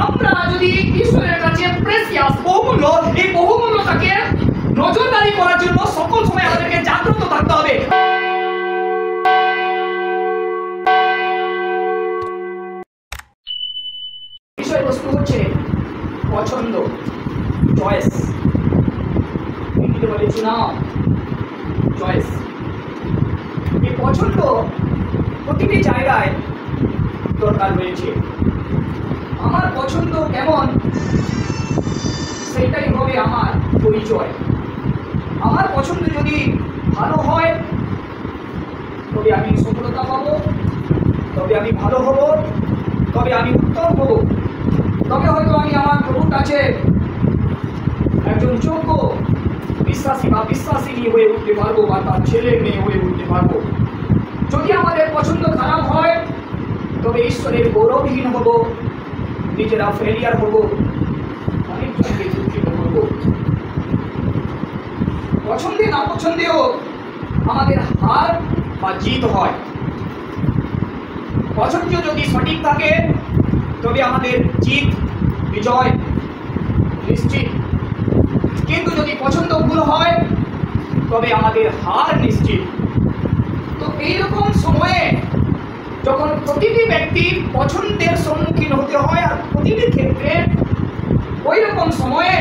আমরা যদি ঈশ্বরের কাছে প্রেসিয়াস বহুমূল্য, এই বহুমূল্যটাকে নজরদারি করার জন্য সকল সময় আমাদেরকে জাগ্রত থাকতে হবে। বিষয়বস্তু হচ্ছে পছন্দ, চয়েস। হিন্দিতে বলে চুনাও, চয়েস। এই পছন্দ প্রতিটি জায়গায় দরকার রয়েছে। আমার পছন্দ কেমন সেটাই হবে আমার পরিচয়। আমার পছন্দ যদি ভালো হয় তবে আমি সফলতা পাবো, তবে আমি ভালো হব, তবে আমি উত্তম হব, তবে হয়তো আমি আমার প্রভুর কাছে একজন যোগ্য বিশ্বাসী বা বিশ্বাসিনী হয়ে উঠতে পারবো, বা তার ছেলে মেয়ে হয়ে উঠতে পারবো। যদি আমাদের পছন্দ খারাপ হয় তবে ঈশ্বরের গৌরবহীন হব, নিজেরা ফেলিয়ার হব, অনেকজনকে দুঃখিত করব। পছন্দে না পছন্দেও আমাদের হার বা জিত হয়। পছন্দ যদি সঠিক থাকে তবে আমাদের জিত, বিজয় নিশ্চিত। কিন্তু যদি পছন্দ ভুল হয় তবে আমাদের হার নিশ্চিত। তো এইরকম সময়ে যখন প্রতিটি ব্যক্তি পছন্দের সম্মুখীন হতে হয়, আর প্রতিটি ক্ষেত্রে ওই রকম সময়ে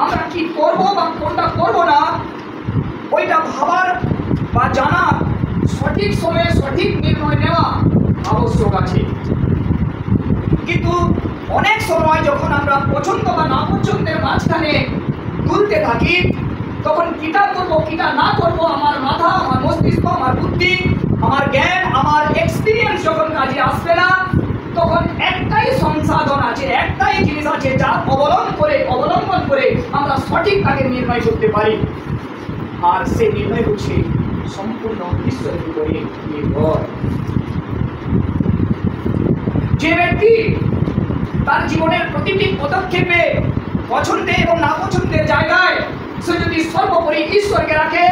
আমরা কি করব বা কোনটা করব না, ওইটা ভাবার বা জানার সঠিক সময়ে সঠিক নির্ণয় নেওয়া আবশ্যক আছে। কিন্তু অনেক সময় যখন আমরা পছন্দ বা না পছন্দের মাঝখানে তুলতে থাকি, তখন কিটা করবো কিটা না করবো, আমার মাথা, আমার মস্তিষ্ক, আমার বুদ্ধি, আমার জ্ঞান, আমার এক্সপিরিয়েন্স যখন কাজে আসবে না, তখন একটাই সংসাধন আছে, একটাই জিনিস আছে যা অবলম্বন করে আমরা সঠিক কাজে নির্ণয় করতে পারি। আর সেই নির্ণয় হচ্ছে সম্পূর্ণ ঈশ্বরের উপরে নির্ভর। যে ব্যক্তি তার জীবনের প্রতিটি পদক্ষেপে পছন্দের এবং না পছন্দের জায়গায় সে যদি সর্বোপরি ঈশ্বরকে রাখে,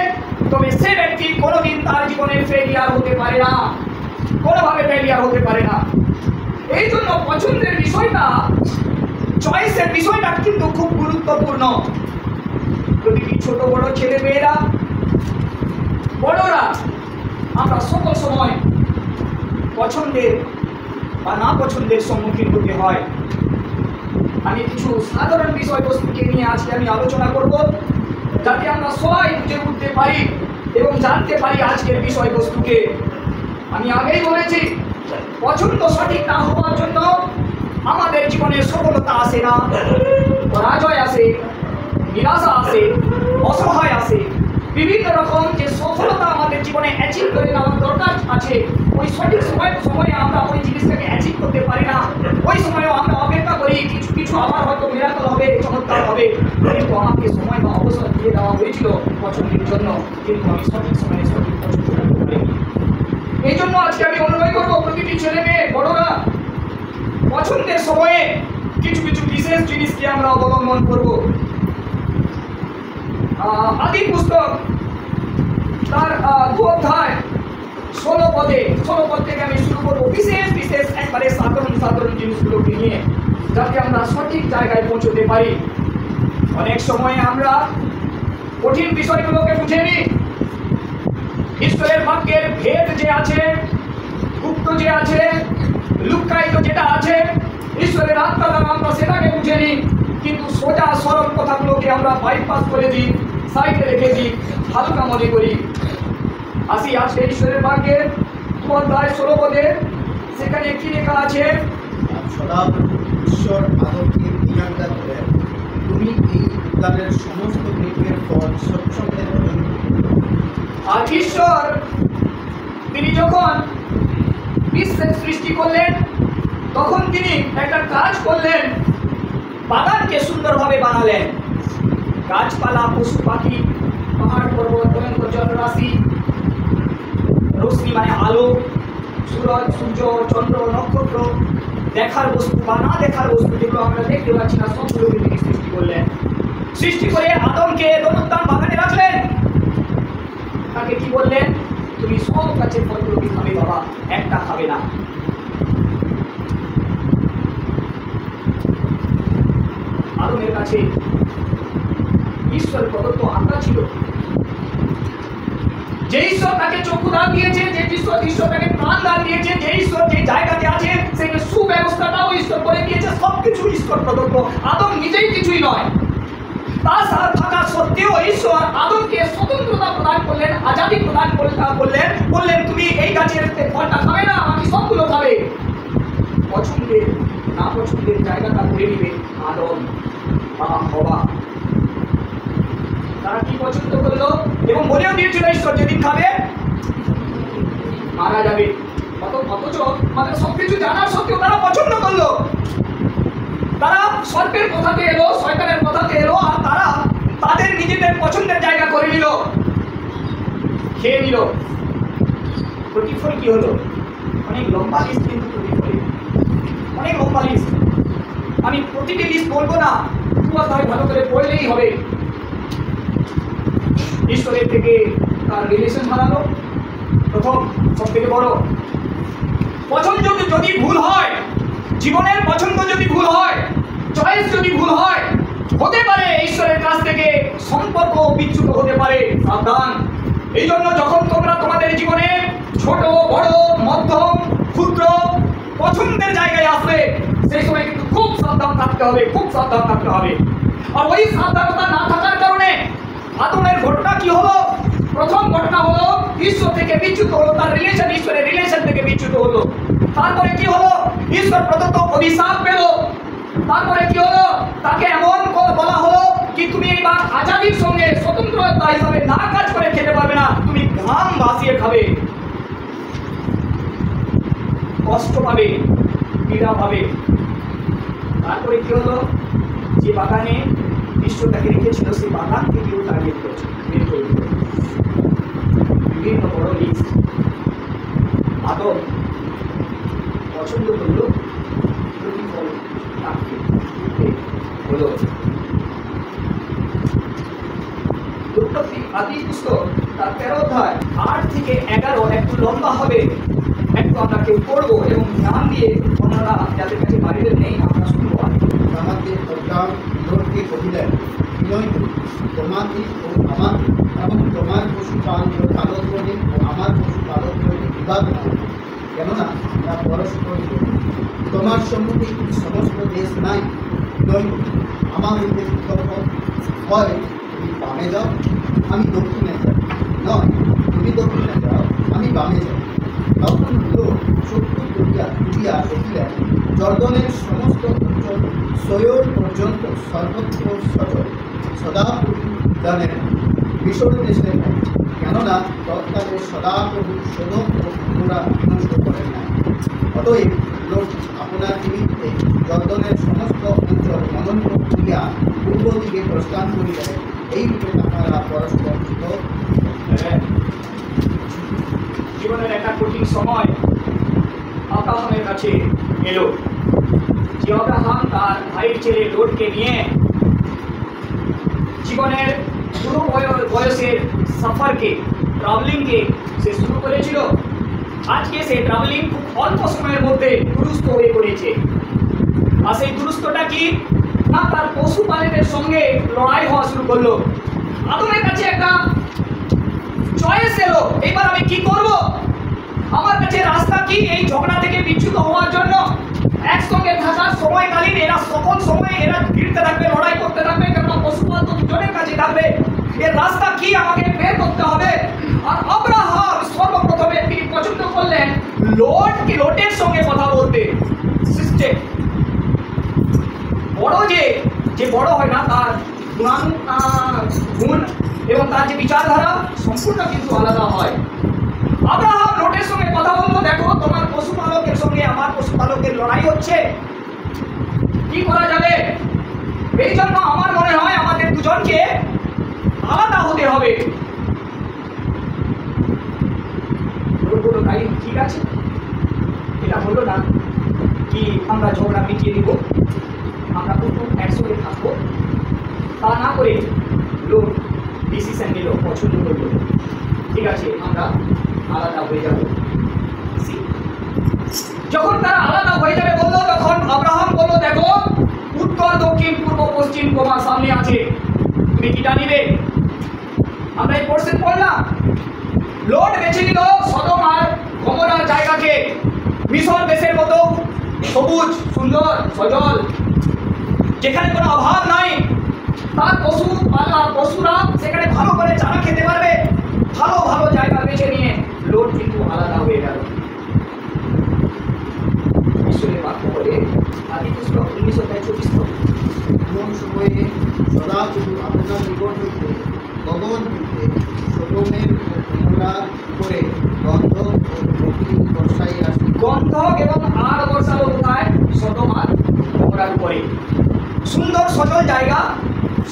তবে সে ব্যক্তি কোনোদিন তার জীবনে ফেলিয়ার হতে পারে না, কোনোভাবে ফেলিয়ার হতে পারে না। এই জন্য পছন্দের বিষয়টা, চয়েসের বিষয়টা কিন্তু খুব গুরুত্বপূর্ণ। প্রতিটি ছোট বড় ছেলে মেয়েরা, বড়রা, আমরা সকল সময় পছন্দের বা না পছন্দের সম্মুখীন হতে হয়। আমি কিছু সাধারণ বিষয়বস্তুকে নিয়ে আজকে আমি আলোচনা করব, যাতে আমরা সবাই বুঝে উঠতে পারি এবং জানতে পারি আজকের বিষয়বস্তুকে। আমি আগেই বলেছি, পছন্দ সঠিক না হওয়ার জন্য আমাদের জীবনে সফলতা আসে না, পরাজয় আসে, নিরাশা আসে, অসহায় আসে। বিভিন্ন রকম যে সফলতা আমাদের জীবনে অ্যাচিভ করে নেওয়ার দরকার আছে, ওই সঠিক সময়ে আমরা ওই জিনিসটাকে অ্যাচিভ করতে পারি না। ওই সময়ও আমরা অপেক্ষা করি কিছু আবার হয়তো মিরাকল হবে, চমৎকার হবে। কিন্তু আমাকে সময় বা অবসর দিয়ে দেওয়া হয়েছিল পছন্দের জন্য, কিন্তু আমি সঠিক সময়ে সঠিক পছন্দ করতে পারিনি। এই জন্য আজকে আমি অনুরোধ করবো প্রতিটি ছেলে মেয়ে, বড়রা, পছন্দের সময়ে কিছু বিশেষ জিনিসকে আমরা অবলম্বন করব। আদি পুস্তক তার 2 অধ্যায় 16 পদ থেকে আমি শুরু করবো। বিশেষ একবারে সাধারণ জিনিসগুলোকে নিয়ে, যাতে আমরা সঠিক জায়গায় পৌঁছতে পারি। অনেক সময় আমরা কঠিন বিষয়গুলোকে বুঝে নিই। ঈশ্বরের বাক্যের ভেদ যে আছে, গুপ্ত যে আছে, লুক্কায়িত যেটা আছে, ঈশ্বরের আত্মা দ্বারা আমরা সেটাকে বুঝে নিই। কিন্তু সোজা সরল কথাগুলোকে আমরা বাইপাস করে দিই, সাইডে রেখে দিই, হালকা মনে করি। আসি আজকে ঈশ্বরের বাক্যের 2 অধ্যায় 16 পদে, সেখানে কি লেখা আছে? ঈশ্বর আদমকে জিজ্ঞাসা করেন, তুমি এই উদ্যানের সমস্ত বৃক্ষের ফল স্বচ্ছন্দে ভোজন করবে। আর ঈশ্বর তিনি যখন বিশ্বের সৃষ্টি করলেন, তখন তিনি একটা কাজ করলেন, বাগানকে সুন্দরভাবে বানালেন। গাছপালা, পশু পাখি, পাহাড় পর্বত, ভয়ঙ্কর জলরাশি, রশ্মি মানে আলো, সূর্য, চন্দ্র, নক্ষত্র, দেখার বস্তু বা না দেখার বস্তু যেগুলো আমরা দেখতে পাচ্ছি না, সবগুলোকে তিনি সৃষ্টি করলেন। সৃষ্টি করে আদমকে এদম উদ্যান বাগানে রাখলেন। তাকে কি বললেন? তুমি সব গাছের ফলগুলোকে খাবে বাবা, একটা খাবে না। আদমের কাছে ঈশ্বর প্রদত্ত আত্মা ছিল, যে ঈশ্বর তাকে চক্ষু দান দিয়েছে, যে ঈশ্বর তাকে প্রাণ দান দিয়েছে, যে ঈশ্বর যে জায়গাতে আছে সেই সুব্যবস্থাটাও ঈশ্বর করে দিয়েছে, সবকিছু ঈশ্বর প্রদত্ত। আদম নিজেই কিছুই নয়, তার সাথে থাকা সত্ত্বেও ঈশ্বর আদমকে স্বতন্ত্রতা প্রদান করলেন, আজাদি প্রদান করলেন, বললেন তুমি এই গাছের ফলটা খাবে না, বাকি সবগুলো খাবে। পছন্দের না পছন্দের জায়গাটা করে নিবে আদম বা হওয়া। তারা কি পছন্দ করলো এবং বলেও দিয়েছিল ঈশ্বর যেদিন খাবে মারা যাবে। অথচ আমাদের সবকিছু জানার সত্ত্বেও তারা পছন্দ করলো। তারা সর্পের কথাতে এলো, শয়তানের কথাতে এলো, আর তারা তাদের নিজেদের পছন্দের জায়গা করে নিল, খেয়ে নিল। প্রতিফল কি হলো? অনেক লম্বা লিস্ট, কিন্তু প্রতিফল অনেক লম্বা লিস্ট। আমি প্রতিটি লিস্ট বলবো না, ভালো করে পড়লেই হবে। ঈশ্বরের থেকে তার রিলেশন হারালো, প্রথম সব থেকে বড়। পছন্দ যদি ভুল হয়, জীবনের পছন্দ যদি ভুল হয়, চয়েস যদি ভুল হয়, হতে পারে ঈশ্বরের কাছ থেকে সম্পর্ক বিচ্যুত হতে পারে। সাবধান। এই জন্য যখন তোমরা তোমাদের জীবনে ছোট বড় মধ্যম ক্ষুদ্র পছন্দের জায়গায় আসবে, সেই সময় কিন্তু খুব সাবধান থাকতে হবে, খুব সাবধান থাকতে হবে। আর ওই সাবধানতা না থাকার কারণে আদমের ঘটনা কি হলো? প্রথম ঘটনা হলো ঈশ্বর থেকে বিচ্যুত হলো, তার রিলেশন ঈশ্বরের রিলেশন থেকে বিচ্যুত হলো। তারপরে কি হলো? ঈশ্বর প্রদত্ত অভিশাপ পেল। তারপরে কি হলো? তাকে এমন বলা হলো কি তুমি এইবার আজাদির সঙ্গে স্বতন্ত্রতা হিসাবে না কাজ করে খেতে পারবে না, তুমি ঘাম ভাসিয়ে খাবে, কষ্ট পাবে, পীড়া পাবে। তারপরে কি হলো? যে বাগানে ঈশ্বর তাকে রেখেছিল সেই বাগান থেকেও তারা বের করে দিল। বিভিন্ন বড় লিস্ট। আদম পছন্দ করলো, প্রতিফল তাকে হলো। উৎপত্তি আদি পুস্তক তার 13 অধ্যায় 8 থেকে 11 একটু লম্বা হবে, একটু আমরা কেউ পড়বো এবং ধ্যান দিয়ে আপনারা যাদের কাছে বাইরে নেই আমরা শুনবো। আমাকে প্রজ্ঞান লোককে কহিলেন, বিনয় করি তোমাকে ও আমাকে এবং তোমার পশুপালন পালককে ও আমার পশুপালককে বিবাদ না, কেননা আমরা পরস্পর তোমার সম্মুখে কি সমস্ত দেশ নাই? বিনয় করি আমার হইতে বিকল্প হয়, তুমি বামে যাও আমি দক্ষিণে যাই, নয় তুমি দক্ষিণে যাও আমি বামে যাই। তখন লোক চক্ষু তুলিয়া দেখিলেন জর্দনের সমস্ত অঞ্চল সৈয়র পর্যন্ত সর্বত্র সচল সদাপ্রভু দানের মিশর দেশের নেয়, কেননা তৎকালে সদাপ্রভু সদম ও গমোরা বিনষ্ট করেন না। অতএব লোক আপনার নিমিত্তে জর্দনের সমস্ত অঞ্চল অনন্ত করিয়া পূর্ব দিকে প্রস্থান করিলেন। এই রূপে আপনারা পরস্পর জীবনের একটা কঠিন সময় আব্রাহামের কাছে এলো। যে আব্রাহাম তার ভাইয়ের ছেলে লোটকে নিয়ে জীবনের পুরো বয়সের সফরকে, ট্রাভেলিংকে সে শুরু করেছিল। আজকে সেই ট্রাভেলিং খুব অল্প সময়ের মধ্যে দুরুস্ত হয়ে পড়েছে। আর সেই দুরুস্তটা কি না, তার পশুপালনের সঙ্গে লড়াই হওয়া শুরু করলো। আদমের কাছে একটা চয়েস এলো, এবার আমি কি করব? আমার কাছে রাস্তা কি এই ঝগড়া থেকে বিচ্যুত হওয়ার জন্য? একসঙ্গে থাকার সময়কালীন এরা সকল সময় এরা ভিড়তে থাকবে, লড়াই করতে থাকবে, কেননা পশুপাল তো দুজনের কাছে থাকবে। এর রাস্তা কি আমাকে বের করতে হবে। আর আব্রাহাম সর্বপ্রথমে তিনি পছন্দ করলেন লোটের সঙ্গে কথা বলতে। সিস্টেম বড় যে বড় হয় না, তার গুণ এবং তার যে বিচারধারা সম্পূর্ণ কিন্তু আলাদা হয়। আব্রাহাম লোটের সঙ্গে কথা বললো, দেখো তোমার পশুপালকের সঙ্গে আমার পশুপালকের লড়াই হচ্ছে, কি করা যাবে? এই জন্য আমার মনে হয় আমাদের দুজনকে আলাদা হতে হবে। তাই ঠিক আছে, এটা হলো না কি আমরা ঝগড়া মিটিয়ে দিব, আমরা প্রথম একসঙ্গে থাকবো। তা না করে লোক ডিসিশন নিল, পছন্দ করলো, ঠিক আছে আমরা আলাদা হয়ে যাব। যখন তারা আলাদা হয়ে যাবে বললো, তখন আব্রাহাম বললো, দেখো উত্তর দক্ষিণ পূর্ব পশ্চিম জানিবে। আমরা এই পোর্শন পড়লাম, লোট বেছে নিল সদম আর গমোরার জায়গাকে, মিশর দেশের মতো সবুজ সুন্দর সজল, যেখানে কোনো অভাব নাই, তার পশুরা সেখানে ভালো করে চারা খেতে পারবে, ভালো ভালো জায়গা বেছে নিয়ে লোট কিন্তু আলাদা হয়ে গেল। ঈশ্বরের বাক্য বলে আদিপুস্তক 19:24 এমন সময়ে সদাপ্রভু আপনার নিকট হইতে গগন হইতে সদমের করে গন্ধক ও প্রকৃতি বর্ষাই আসি। গন্ধক এবং আগ বর্ষালো কোথায়? সদম আর গমোরার উপরে। সুন্দর সজল জায়গা,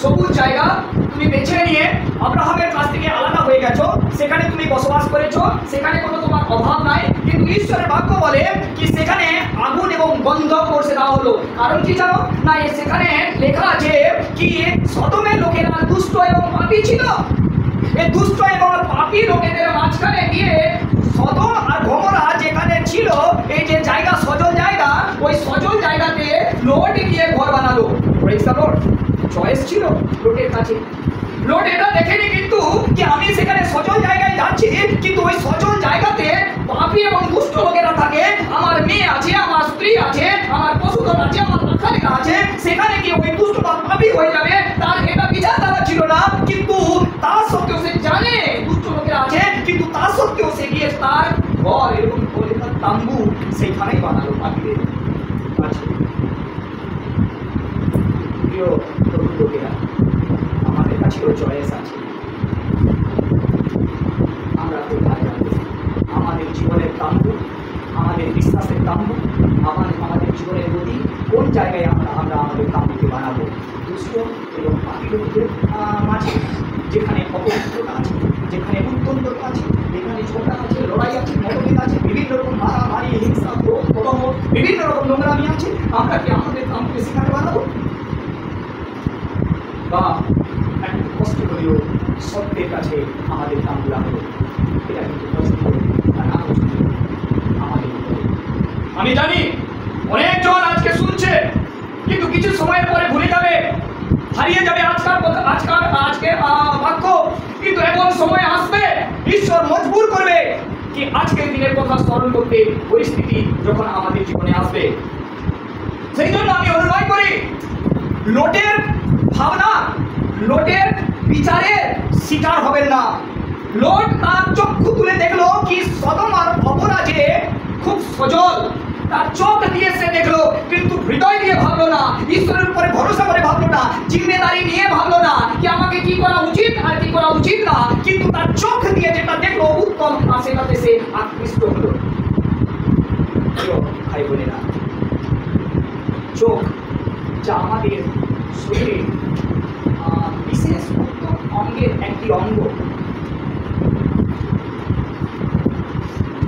সবুজ জায়গা তুমি বেছে নিয়ে আব্রাহামের কাছ থেকে আলাদা হয়ে গেছো, সেখানে তুমি বসবাস করেছো, সেখানে কোনো তোমার অভাব নাই। কিন্তু ঈশ্বরের বাক্য বলে কি সেখানে আগুন এবং গন্ধক বর্ষে দেওয়া হলো। কারণ কি জানো না? সেখানে লেখা আছে কি সদমের লোকেরা দুষ্ট এবং পাপী ছিল। এই দুষ্ট এবং পাপী লোকেদের মাঝখানে গিয়ে সদম আর গমোরা যেখানে ছিল, এই যে জায়গা সজল জায়গা, ওই সজল জায়গাতে লোট গিয়ে ঘর বানালো। Praise the Lord. চয়েস ছিল লোটের কাছে। লোট এটা দেখেনি কিন্তু যে আমি সেখানে সজল জায়গায় যাচ্ছি, কিন্তু ওই সজল জায়গাতে পাপী এবং দুষ্ট লোকেরা থাকে, আমার মেয়ে আছে, আমার স্ত্রী আছে, আমার পশুধন আছে, আমার রাখালেরা আছে, সেখানে গিয়ে ওই দুষ্ট বা পাপী হয়ে যাবে, তার এটা বিচারধারা ছিল না। কিন্তু তার সত্ত্বেও সে জানে দুষ্ট লোকেরা আছে, কিন্তু তার সত্ত্বেও সে গিয়ে তার ঘর এবং তার তাম্বু সেইখানেই বানালো পাপীদের কাছে। প্রিয় লোকেরা, আমাদের কাছেও চয়েস আছে। আমরা কোথায় যাবো? আমাদের জীবনের তাম্বু, আমাদের বিশ্বাসের তাম্বু, আমাদের জীবনের গতি কোন জায়গায় আমরা আমাদের তাম্বুকে বানাবো? দুষ্ট এবং পাপী লোকদের মাঝে, যেখানে অপবিত্রতা আছে, যেখানে উত্তন্দতা আছে, যেখানে ঝগড়া আছে, লড়াই আছে, মতভেদ আছে, বিভিন্ন রকম মারামারি, হিংসা, ক্রোধ, কলহ, বিভিন্ন রকম নোংরামি আছে, আমরা কি আমাদের তাম্বুকে সেখানে বানাবো? বা একটু কষ্ট করেও সত্যের কাছে আমাদের তাম্বু রাখবো? এটা কিন্তু কষ্ট না আমাদের উপরে। আমি জানি অনেকজন আজকে শুনছে, কিন্তু কিছু সময়ের পরে ভুলে যাবে, হারিয়ে যাবে আজকের বাক্য। কিন্তু এমন সময় আসবে, ঈশ্বর মজবুর করবে কি আজকের দিনের কথা স্মরণ করতে, পরিস্থিতি যখন আমাদের জীবনে আসবে। সেই জন্য আমি অনুরোধ করি, লোটের ভাবনা, লোটের বিচারের শিকার হবেন না। লোট তার চক্ষু তুলে দেখলো কি সদম আর গমোরা যে খুব সজল, তার চোখ দিয়ে সে দেখলো, কিন্তু হৃদয় দিয়ে ভাবলো না, ঈশ্বরের উপরে ভরসা করে ভাবলো না, জিম্মেদারি নিয়ে ভাবলো না কি আমাকে কি করা উচিত আর কি করা উচিত না। কিন্তু তার চোখ দিয়ে যেটা দেখলো উত্তম, আর সেটাতে সে আকৃষ্ট হলো। ভাই বোনেরা, চোখ যা আমাদের শরীরে বিশেষ উত্তম অঙ্গের একটি অঙ্গ।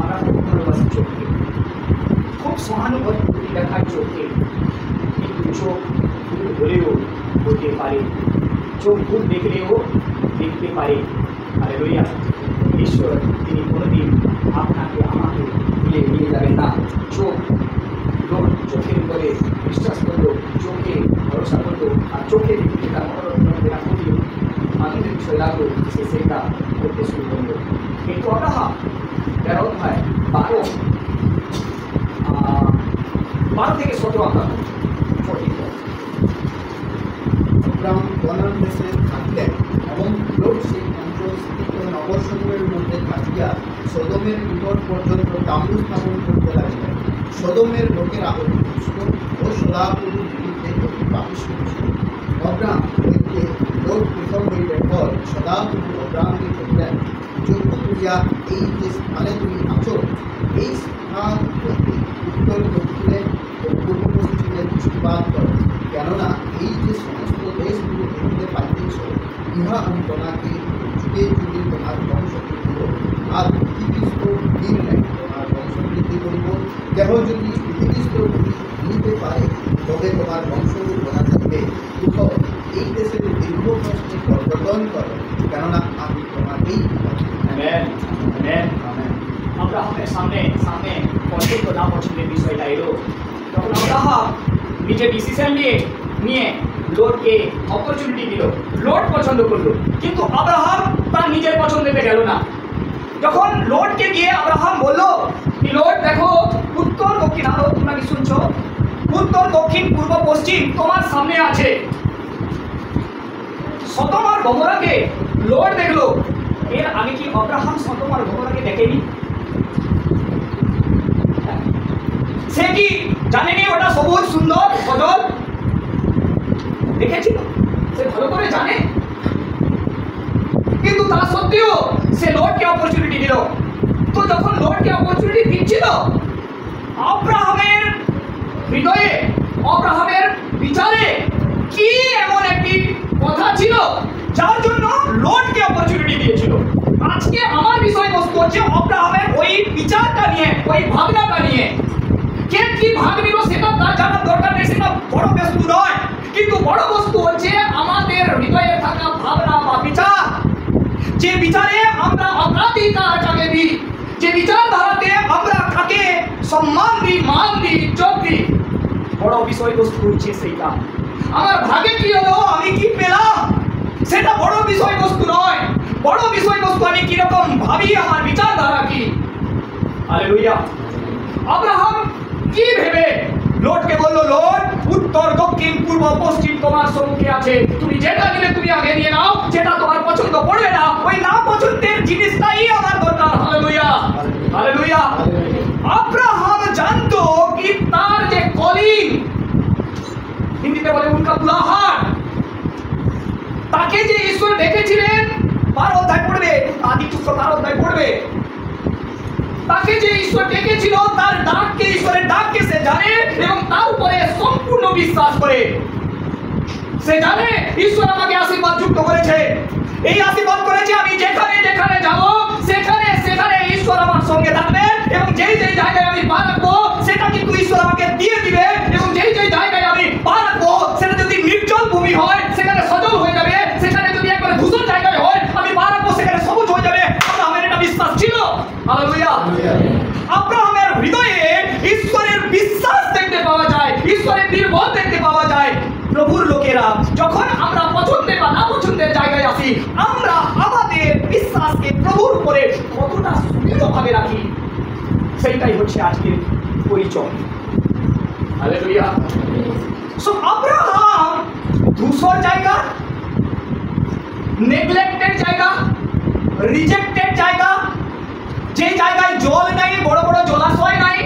আমরা খুব ভালোবাসি চোখকে, খুব সহানুভূতি দেখার চোখকে, কিন্তু চোখ ভুল হলেও বলতে পারে, চোখ ভুল দেখলেও দেখতে পারে। আরে লইয়া ঈশ্বর তিনি কোনোদিন আপনাকে আমাকে ভুলে নিয়ে যাবেন না। চোখের উপরে বিশ্বাস করলো, চোখে ভরসা করলো, আর চোখে দেখতে তার মনোরঞ্জন দেখা করলো, আনন্দের বিষয় লাগলো, সে সেটা করতে শুরু করলো। কিন্তু অব্রাহাম 13 অধ্যায় 12 থেকে 17 অধ্যায় আব্রাহাম বনান দেশে থাকিলেন এবং লোট সেই অঞ্চলস্থিত নগরসমূহের মধ্যে থাকিয়া সদমের নিকট পর্যন্ত তাম্বু স্থাপন করতে লাগলেন। সদমের লোকেরা অতি দুষ্ট ও সদাপ্রভুর বিরুদ্ধে অতি পাপিষ্ঠ ছিল। আব্রাহাম হইতে লোট পৃথক হইলে পর সদাপ্রভু আব্রাহামকে কহিলেন, চক্ষু তুলিয়া এই যে স্থানে তুমি আছো, এই স্থান হইতে উত্তর দক্ষিণে ও পূর্ব পশ্চিমে দৃষ্টিপাত করো, কেননা এই যে সমস্ত দেশগুলো দেখিতে পাইতেছ, ইহা আমি তোমাকে যুগে যুগে তোমার বংশবৃদ্ধি করব, আর পৃথিবীস্থ দিন নেই তোমার বংশবৃদ্ধি করিব। দেহ যদি পৃথিবীস্থ নিতে পারে, তবে তোমার বংশ গোনা থাকবে। উঠো, এই দেশের দীর্ঘ প্রশ্নে পর্যটন করো, কেননা আমি তোমাকেই। আব্রাহামের সামনে পছন্দ না পছন্দের বিষয়টা এলো, তখন আব্রাহাম নিজে ডিসিশন নিয়ে নিয়ে লোটকে অপরচুনিটি দিল। লোট পছন্দ করলো, কিন্তু আব্রাহাম তার নিজের পছন্দেতে গেল না। যখন লোটকে গিয়ে আব্রাহাম বলল কি লোট দেখো, উত্তর দক্ষিণ, আরো তোমরা কি শুনছো, উত্তর দক্ষিণ পূর্ব পশ্চিম তোমার সামনে আছে। সদম আর গমরাকে লোট দেখলো। এর আগে কি আব্রাহাম সদম আর গমরাকে দেখেনি? সে কি জানেনি ওটা সবুজ সুন্দর সজল? দেখেছিল, সে ভালো করে জানে, কিন্তু তা সত্ত্বেও সে লোটকে অপরচুনিটি দিল। তো যখন লোটকে অপরচুনিটি দিচ্ছিল, আব্রাহামের হৃদয়ে, আব্রাহামের বিচারে কি এমন একটি কথা ছিল যার জন্য লোটকে অপরচুনিটি দিয়েছিল? আজকে আমার বিষয়বস্তু হচ্ছে আব্রাহামের ওই বিচারটা নিয়ে, ওই ভাবনাটা নিয়ে। কে কি ভাগ নিল সেটা তার জানার দরকার নেই, সেটা বড় বস্তু নয়। কিন্তু বড় বস্তু হচ্ছে আমাদের হৃদয়ে থাকা ভাবনা বা বিচার। যে বিচারে আমরা অগ্রাধিকার কাকে দিই, যে বিচারধারাতে আমরা কাকে সম্মান দিই, মান দিই, ইজ্জত দিই, বড় বিষয়বস্তু হচ্ছে সেইটা। আমার ভাগে কি হলো, আমি কি পেলাম, সেটা বড় বিষয়বস্তু নয়। বড় বিষয়বস্তু আমি কিরকম ভাবি, আমার বিচারধারা কি। হালেলুয়া। আব্রাহাম কি ভেবে লোটকে বলল, লোট উত্তর দক্ষিণ পূর্ব পশ্চিম তোমার সম্মুখে আছে, তুমি যেটা নিলে তুমি আগে নিয়ে নাও, যেটা তোমার পছন্দ পড়বে না ওই না পছন্দের জিনিসটাই আমার দরকার। Hallelujah, hallelujah. আব্রাহাম জানতো কি তার যে কলিং, হিন্দিতে বলে উনকা বুলাহাট, তাকে যে ঈশ্বর ডেকেছিলেন, 12 অধ্যায় পড়বে, আদি পুস্তক 12 অধ্যায় পড়বে, তাকে যে ঈশ্বর ডেকেছিল তার ডাককে, ঈশ্বরের ডাককে সে জানে এবং তার উপরে সম্পূর্ণ বিশ্বাস করে। সে জানে ঈশ্বর আমাকে আশীর্বাদ যুক্ত করেছে, এই আশীর্বাদ করেছে আমি যেখানে যেখানে যাব সেখানে সেখানে ঈশ্বর আমার সঙ্গে থাকবে এবং যেই যেই জায়গায় আমি পা রাখবো সেটা কিন্তু ঈশ্বর আমাকে দিয়ে দিবে এবং যেই যেই জায়গায় আমি পা রাখবো সেটা যদি নির্জল ভূমি হয় সেখানে সজল হয়ে যাবে, সেখানে যদি একবারে ধূসর জায়গায় হয় আমি পা রাখবো সেখানে সবুজ হয়ে যাবে। আমার এটা বিশ্বাস ছিল। হালেলুয়া। আব্রাহামের হৃদয়ে ঈশ্বরের বিশ্বাস দেখতে পাওয়া যায়, ঈশ্বরের নির্ভর দেখতে পাওয়া যায়। প্রভুর লোকেরা যখন আমরা পছন্দের বা না পছন্দের জায়গায় আসি, আমরা আমাদের বিশ্বাসকে প্রভুর উপরে কতটা সুদৃঢ়ভাবে রাখি, সেইটাই হচ্ছে আজকের পরিচয়। হালেলুয়া। সো আব্রাহাম ধূসর জায়গা, নেগলেক্টেড জায়গা, রিজেক্টেড জায়গা, যে জায়গায় জল নাই, বড় বড় জলাশয় নাই,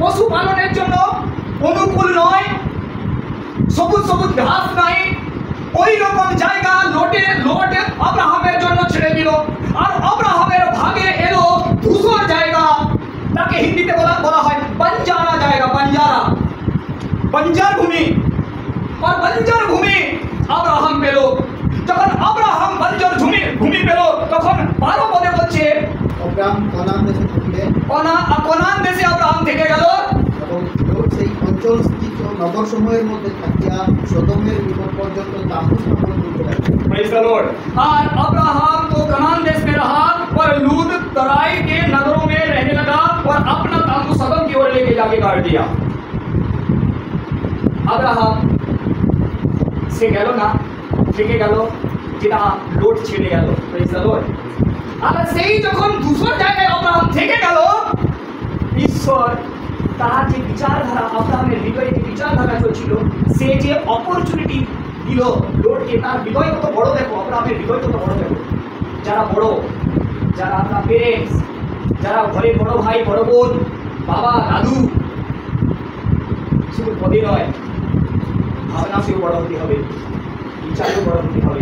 পশুপালনের জন্য অনুকূল নয়, সবুজ সবুজ ঘাস নাই, ওই রকম জায়গা লোট আব্রাহামের জন্য ছেড়ে দিল। আর আব্রাহামের ভাগে এলো ধূসর জায়গা, তাকে হিন্দিতে বলা হয় বঞ্জারা জায়গা, বঞ্জারা, বঞ্জার ভূমি। আর বঞ্জার ভূমি আব্রাহাম পেল। যখন আব্রাহাম বঞ্জার ভূমি পেল তখন 12 পদে বলছে আব্রাহাম কনান দেশে থাকিলেন, কনান দেশে আব্রাহাম থেকে গেল এবং লোট সেই অঞ্চল স্থিত নগরসমূহের মধ্যে থাকিয়া সদমের নিকট পর্যন্ত তাঁবু স্থাপন করতে লাগলেন। Praise the Lord. और अब्राहम तो कनान देश में रहा और लूत तराई के नगरों में रहने लगा और अपना तांबू सदम की ओर लेके जाके गाड़ दिया। अब्राहम से গেল না, থেকে গেল যেটা লোট ছেড়ে গেল। Praise the Lord. আর সেই যখন ধূসর জায়গায় আব্রাহাম থেকে গেল, ঈশ্বর তার যে বিচারধারা, আব্রাহামের হৃদয়ে যে বিচারধারা চলছিল, সে যে অপরচুনিটি দিল লোটকে, তার হৃদয় কত বড় দেখো, আব্রাহামের হৃদয় কত বড় দেখো। যারা বড়, যারা আপনার পেরেন্টস, যারা ঘরে বড় ভাই বড় বোন, বাবা দাদু, শুধু পদে নয় ভাবনা সেও বড় হতে হবে, বিচারেও বড় হতে হবে।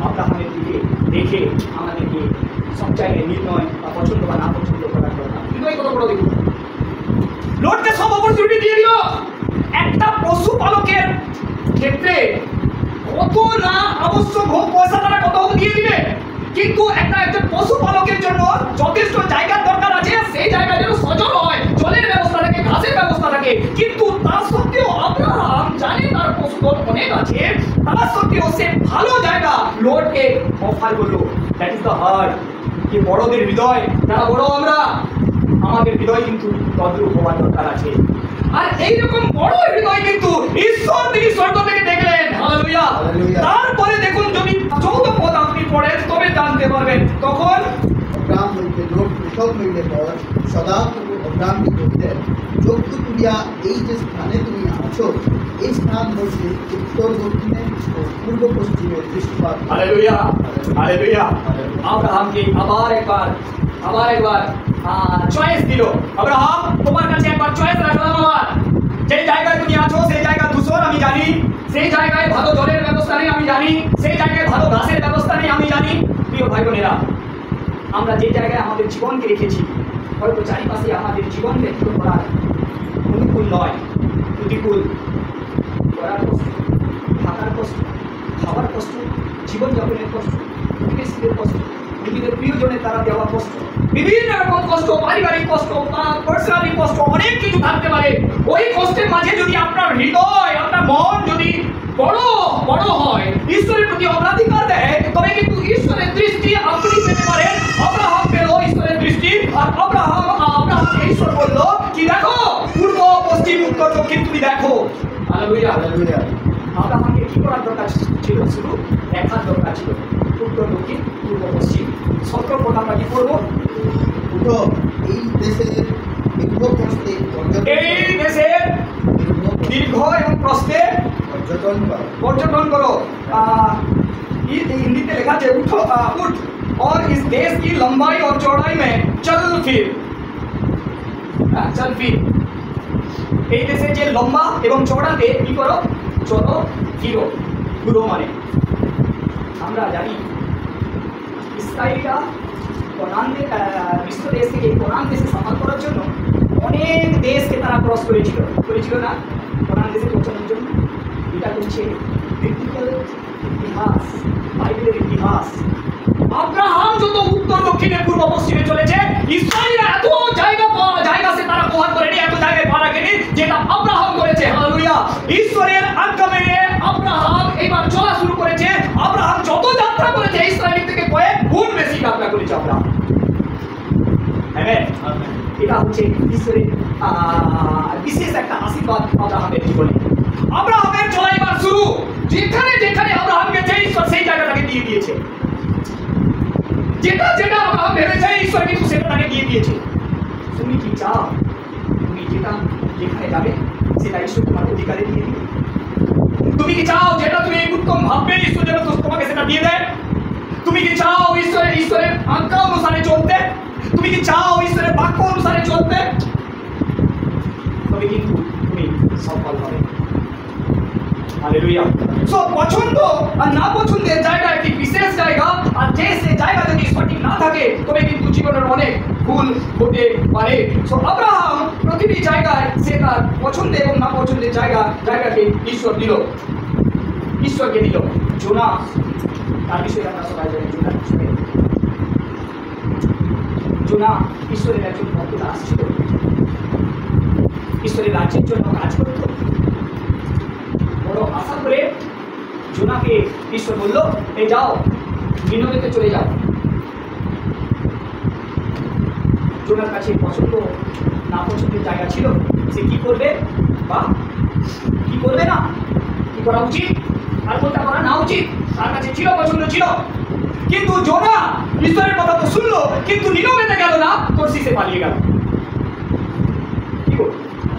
আব্রাহামের দিকে দেখে আমাদেরকে সব জায়গায় নির্ণয় বা পছন্দ বা না পছন্দ করার দরকার। হৃদয় কত বড় দেখুন, লোটকে সব অপরচুনিটি দিয়ে দিল। একটা পশুপালকের ক্ষেত্রে কত না আবশ্যক হোক, পয়সা তারা কত হোক দিয়ে দিবে, কিন্তু একজন পশুপালকের জন্য যথেষ্ট জায়গার দরকার আছে, সেই জায়গা যেন সজল হয়, জলের ব্যবস্থা থাকে, ঘাসের ব্যবস্থা থাকে। কিন্তু তার সত্ত্বেও আব্রাহাম জানে তার পশুদল অনেক আছে, তার সত্ত্বেও সে ভালো জায়গা লোটকে অফার করলো। That is the heart. যে বড়দের হৃদয়, যারা বড় আমরা, আমাদের হৃদয় কিন্তু তদ্রূপ হওয়ার দরকার আছে। আর এইরকম বড় হৃদয় কিন্তু ঈশ্বর তিনি স্বর্গ থেকে দেখলেন পৃথক হইলে পর সদা প্রভু অভ্রান্তি করিলেন, চক্ষু তুলিয়া এই যে স্থানে তুমি আছো, এই স্থান হচ্ছে উত্তর দক্ষিণে ও পূর্ব পশ্চিমে দৃষ্টিপাত। Hallelujah, hallelujah. আব্রাহামকে আবার একবার চয়েস দিল। আব্রাহাম, তোমার কাছে একবার চয়েস রাখলাম। আবার যে জায়গায় তুমি আছো সেই জায়গা ধূসর আমি জানি, সেই জায়গায় ভালো জলের ব্যবস্থা নেই আমি জানি, সেই জায়গায় ভালো ঘাসের ব্যবস্থা নেই আমি জানি। প্রিয় ভাই বোনেরা, আমরা যে জায়গায় আমাদের জীবনকে রেখেছি, হয়তো চারিপাশে আমাদের জীবন ব্যতীত করার অনুকূল নয়, প্রতিকূল। করার কষ্ট, থাকার কষ্ট, খাবার কষ্ট, জীবনযাপনের কষ্ট, পরিবেশের কষ্ট, নিজেদের প্রিয়জনের দ্বারা দেওয়া কষ্ট, বিভিন্ন রকম কষ্ট, পারিবারিক কষ্ট, পার্সোনালি কষ্ট, অনেক কিছু থাকতে পারে। ওই কষ্টের মাঝে যদি আপনার হৃদয়, আপনার মন যদি বড় বড় হয়, ঈশ্বরের প্রতি অগ্রাধিকার দেয়, তবে কিন্তু ঈশ্বরের দৃষ্টি আপনি পেতে পারেন। আব্রাহাম পেল ঈশ্বরের দৃষ্টি, আর আব্রাহামকে ঈশ্বর বলল কি, দেখো পূর্ব পশ্চিম উত্তর দক্ষিণ তুমি দেখো। Hallelujah, hallelujah. আব্রাহামকে কি করার দরকার ছিল? শুধু দেখার দরকার ছিল উত্তর দক্ষিণ পূর্ব পশ্চিম। সতর্কতা আমরা কি করবো? উঠো, এই দেশের দীর্ঘ প্রস্থে এই দেশের দীর্ঘ এবং প্রস্থে পর্যটন করো। हिंदी में लिखा है उठो, उठ और इस देश की लंबाई और चौड़ाई में चल फिर। এই দেশে যে লম্বা এবং চওড়াতে কি করো? চলো ফিরো। ঘুরো মানে আমরা জানি ইসরায়েলরা মিশ্র দেশ থেকে কোরআন দেশে সফর করার জন্য অনেক দেশকে তারা ক্রস করেছিল না কোরআন দেশে পৌঁছানোর জন্য। এটা হচ্ছে বিবলিক্যাল ইতিহাস, বাইবেলের ইতিহাস। আব্রাহাম যত উত্তর দক্ষিণে পূর্ব পশ্চিমে চলেছে, ইসরায়েলরা এত জায়গা সে তারা প্রহার করেনি, এত জায়গায় পা রাখেনি যেটা আব্রাহাম করেছে। হালেলুয়া। ঈশ্বরের আজ্ঞা মেনে আব্রাহাম এবার চলা শুরু করেছে। আব্রাহাম যত যাত্রা করেছে ইসরায়েল থেকে কয়েক গুণ বেশি যাত্রা করেছে আব্রাহাম। এটা হচ্ছে ঈশ্বরের বিশেষ একটা আশীর্বাদ আব্রাহামের জীবনে। আব্রাহামের চলা এবার শুরু। যেখানে যেখানে আব্রাহাম গেছে ঈশ্বর সেই জায়গাটাকে দিয়ে দিয়েছে। যেটা আব্রাহাম ভেবেছে ঈশ্বর কিন্তু সেটা তাকে দিয়ে দিয়েছে। তুমি কি চাও তুমি যেখানে যাবে সেটা ঈশ্বর তোমার অধিকারে দিয়ে দিবে? তুমি কি চাও যেটা তুমি উত্তম ভাববে ঈশ্বর যেন তোমাকে সেটা দিয়ে দেয়? তুমি কি চাও ঈশ্বরের আজ্ঞা অনুসারে চলতে? তুমি কি চাও ঈশ্বরের বাক্য অনুসারে চলতে? তবে কিন্তু তুমি সফল হবে। হালেলুয়া। সো পছন্দ আর না পছন্দের জায়গা একটি বিশেষ জায়গা, আর যে জায়গা যদি সঠিক না থাকে তবে কিন্তু জীবনের অনেক ভুল হতে পারে। সো আব্রাহাম প্রতিটি জায়গায় সে তার পছন্দ এবং না পছন্দের জায়গাকে ঈশ্বরকে দিল। জোনা, তার বিষয়ে আমরা সবাই জানি। জোনা ঈশ্বরের একজন ভক্ত আসছিল, ঈশ্বরের রাজ্যের জন্য কাজ করত। বড় আশা করে জোনাকে ঈশ্বর বলল, এই যাও নিনবেতে চলে যাও। জোনার কাছে পছন্দ না পছন্দের জায়গা ছিল, সে কি করবে বা কি করবে না, কি করা উচিত আর কোনটা করা না উচিত, তার কাছে ছিল, পছন্দ ছিল। কিন্তু জোনা ঈশ্বরের কথা তো শুনলো, কিন্তু নিনবেতে গেল না, তরসিসে পালিয়ে গেল। কি করবে?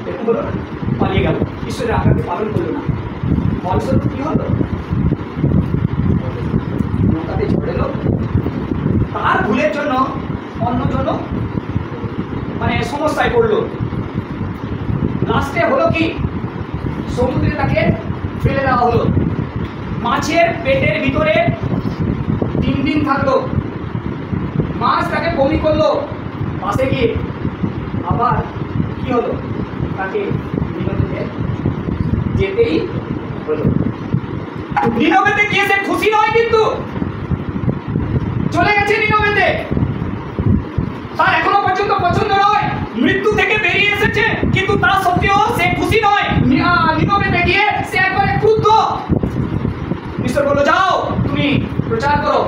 এরকম হলো না, পালিয়ে গেল, ঈশ্বরের আজ্ঞাকে পালন করলো না। ফলস্বরূপ কি হলো? নৌকাতে ঝড় এলো। তার ভুলের জন্য অন্যজন মানে সমস্যায় পড়লো। লাস্টে হলো কি, সমুদ্রে তাকে ফেলে দেওয়া হলো। মাছের পেটের ভিতরে 3 দিন থাকলো। মাছ তাকে বমি করলো পাশে গিয়ে। আবার কি হলো? তাকে নিনবেতে যেতেই হলো। নিনবেতে গিয়ে সে খুশি নয়, কিন্তু চলে গেছে নিনবেতে। তার এখনো পর্যন্ত পছন্দ নয়, মৃত্যু থেকে বেরিয়ে এসেছে, কিন্তু তা সত্ত্বেও সে খুশি নয়। নিনবেতে গিয়ে সে একবারে ক্রুদ্ধ। ঈশ্বর বলল, যাও তুমি প্রচার করো।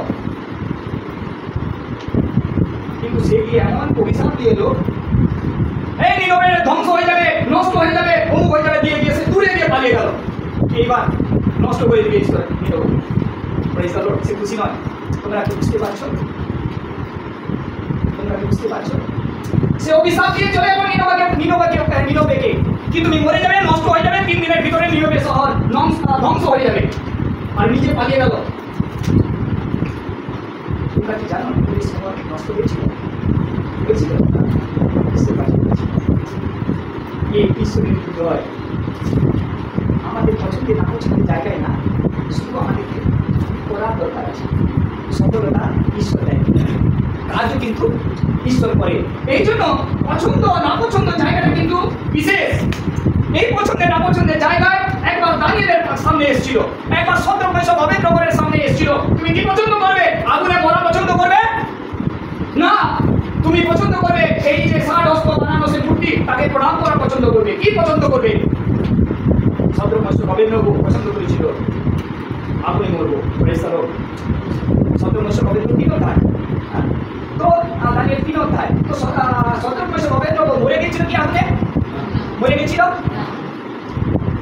কিন্তু সে গিয়ে এমন অভিশাপ দিয়ে এলো, এই নিনবে ধ্বংস হয়ে যাবে, নষ্ট হয়ে যাবে, অমুক হয়ে যাবে, দিয়ে সে দূরে গিয়ে পালিয়ে গেল। এইবার নষ্ট করে দিবে ঈশ্বর নিনবে। সে খুশি নয়। তোমরা কি বুঝতে পারছো? তোমরা কি বুঝতে পারছো? সে অভিশাপ দিয়ে চলে যাবো নীরবেকে, কি তুমি মরে যাবে, নষ্ট হয়ে যাবে, 3 দিনের ভিতরে নীরবে শহর ধ্বংস হয়ে যাবে, আর নিজে পালিয়ে গেল। তোমরা কি জানো নীরবের শহর নষ্ট হয়েছিল? বুঝতে পারছো? এই ঈশ্বরের হৃদয় আমাদের পছন্দের না পছন্দের জায়গায় না, শুধু আমাদেরকে করার দরকার আছে। সফলতা ঈশ্বর দেয়, কাজও কিন্তু ঈশ্বর করে। এই জন্য পছন্দ না পছন্দ জায়গাটা কিন্তু বিশেষ। এই পছন্দের না পছন্দের জায়গায় একবার দানিয়েলের সামনে এসেছিল, একবার শত্রুপক্ষ অবেদ্রগণের সামনে এসেছিল। তুমি কি পছন্দ করবে? আগুনে মরা পছন্দ করবে না, তুমি পছন্দ করবে এই যে 60 অস্ত্র বানানো সে মূর্তি, তাকে প্রণাম করা পছন্দ করবে। কি পছন্দ করবে? শত্রুপক্ষ অবেদ্রগ পছন্দ করেছিল আগুনে মরবো। শত্রুপক্ষ অবেদ্রগ 3 অধ্যায়, তো দানিয়েল 3 অধ্যায়। তো শত্রুপক্ষ অবেদ্রগ মরে গেছিল কি আগুনে? মরে গেছিল।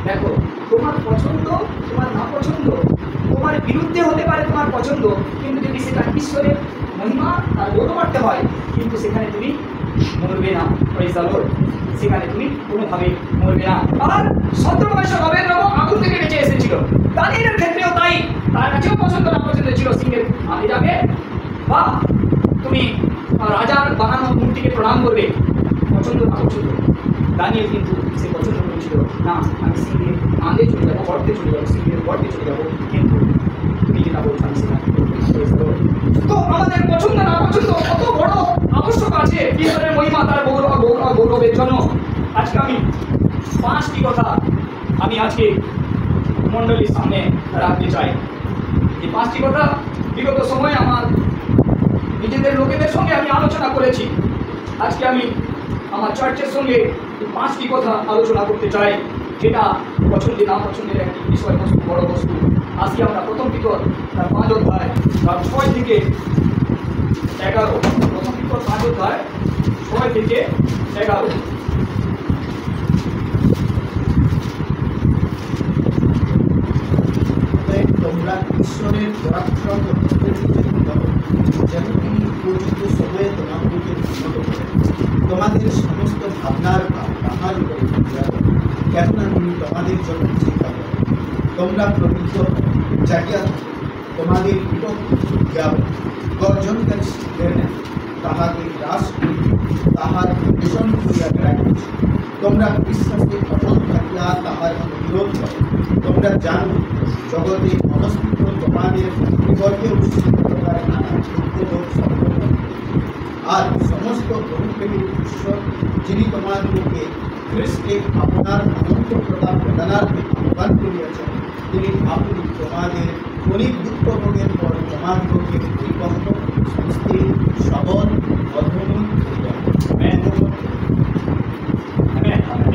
দেখো, তোমার পছন্দ তোমার না পছন্দ তোমার বিরুদ্ধে হতে পারে, তোমার পছন্দ, কিন্তু যদি সেটা ঈশ্বরের মহিমা আর বোধ করতে হয়, কিন্তু সেখানে তুমি মরবে না। Praise the Lord. সেখানে তুমি কোনোভাবে মরবে না। আর শত্রুপক্ষ অবেদ্রগ আগুন থেকে বেঁচে এসেছিল। দানিয়েলের ক্ষেত্রেও তাই, তার কাছেও পছন্দ না পছন্দ ছিল সিংহের মাঠে যাবে বা তুমি রাজার বানানো মূর্তিকে প্রণাম করবে, পছন্দ না পছন্দ। দানিয়েল কিন্তু সে পছন্দ করেছিল না, আমি সিংহের আঁধে চলে যাবো, গর্তে চলে যাবো, সিংহের গর্তে চলে যাবো, কিন্তু তুমি যেটা বলছো আমি সেটা। তো আমাদের পছন্দ না পছন্দ কত বড় আবশ্যক আছে ঈশ্বরের মহিমা তার গৌরবের জন্য। আজকে আমি 5টি কথা আমি আজকে মণ্ডলীর সামনে রাখতে চাই। এই 5টি কথা বিগত সময়ে আমার নিজেদের লোকেদের সঙ্গে আমি আলোচনা করেছি। আজকে আমি আমার চার্চের সঙ্গে 5টি কথা আলোচনা করতে চাই, যেটা পছন্দের না পছন্দের একটি বিষয়বস্তু, বড় বস্তু। আজকে আমরা প্রথম পিতর তার 5 অধ্যায় তার 6 থেকে 11, প্রথম পিতর 5 অধ্যায় 6 থেকে 11। তোমরা ঈশ্বরের পরাক্রম যেন তিনি উপযুক্ত সময়ে তোমাদেরকে উন্নত করেন, তোমাদের সমস্ত ভাবনার তাহার উপরে কেননা তিনি তোমাদের জন্য চিন্তা করেন। তোমরা প্রবৃত্ত জাগিয়া তোমাদের বিপদ গর্জনকারী সিংহের নেয়, তাহাকে গ্রাস করিতে তাহার ভীষণ করিয়া রাখিয়াছ। তোমরা বিশ্বাসে অটল থাকিয়া তাহার বিরোধ করো। তোমরা জানো জগতে অবস্থিত তোমাদের বিপর্যয় উৎসিততার নানা উদ্যোগ সম্পন্ন, আর সমস্ত অনুপ্রেমী ঈশ্বর যিনি তোমাদিগকে খ্রিস্টে আপনার অনন্ত প্রতাপ প্রদানার্থে আহ্বান করিয়াছেন, তিনি আপনি তোমাদের অনেক দুঃখ ভোগের পর তোমাদিগকে পরিপক্ব, সুস্থির, সবল, অধমী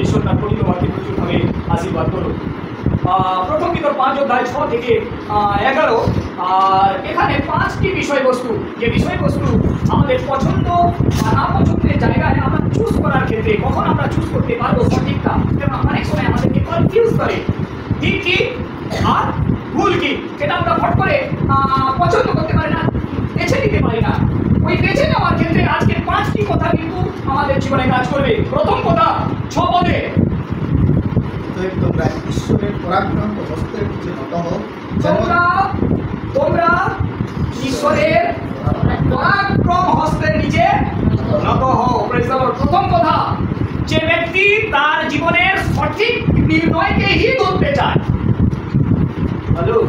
ঈশ্বর তার পরিত বাক্যে প্রচুরভাবে আশীর্বাদ করুন। প্রথম পিতর 5 অধ্যায় 6 থেকে 11। আর এখানে 5টি বিষয়বস্তু, যে বিষয়বস্তু আমাদের পছন্দ বা না পছন্দের জায়গায় আমরা চুজ করার ক্ষেত্রে কখন আমরা চুজ করতে পারবো সঠিকটা, কারণ অনেক সময় আমাদেরকে কনফিউজ করে ঠিক কি আর ভুল কি, সেটা আমরা ফট করে পছন্দ করতে পারি না, বেছে নিতে পারি না। ওই বেছে নেওয়ার ক্ষেত্রে আজকে 5টি কথা কিন্তু আমাদের জীবনে কাজ করবে। প্রথম কথা 6 পদে, তোমরা ঈশ্বরের পরাক্রান্ত হস্তের নিচে নত হও, তোমরা ঈশ্বরের পরাক্রম হস্তের নিচে নত হও। Praise the Lord. প্রথম কথা, যে ব্যক্তি তার জীবনের সঠিক নির্ণয়কেই ধরতে চায়, হ্যালো,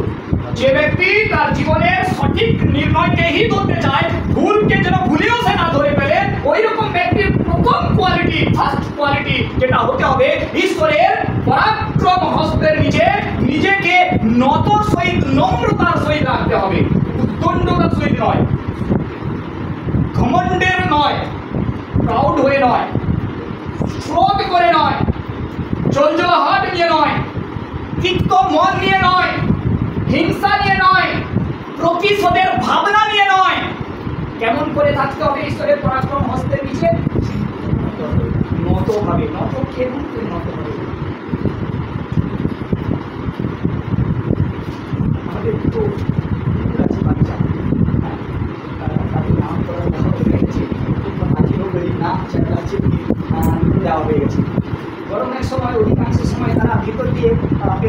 যে ব্যক্তি তার জীবনের সঠিক নির্ণয়কেই ধরতে চায়, ভুলকে যেন ভুলেও সে না ধরে ফেলে, ওই রকম ব্যক্তির প্রথম কোয়ালিটি, ফার্স্ট কোয়ালিটি যেটা হতে হবে, ঈশ্বরের পরাক্রম হস্তের নিচে নিজেকে নতর সহিত, নম্রতার সহিত রাখতে হবে। উদ্দণ্ডতার সহিত নয়, ঘমণ্ডের নয়, প্রাউড হয়ে নয়, ক্রোধ করে নয়, জলজলাহাট নিয়ে নয়, তিক্ত মন নিয়ে নয়, হিংসা নিয়ে নয়, প্রতিশোধের ভাবনা নিয়ে নয়। কেমন করে থাকতে হবে ঈশ্বরের পরাক্রম হস্তের নিচে? নত ভাবে। নত কেমন করে নত ভাবে? আমাদের তো বাচ্চা, তাদের নাম করার কথা বলে গেছে,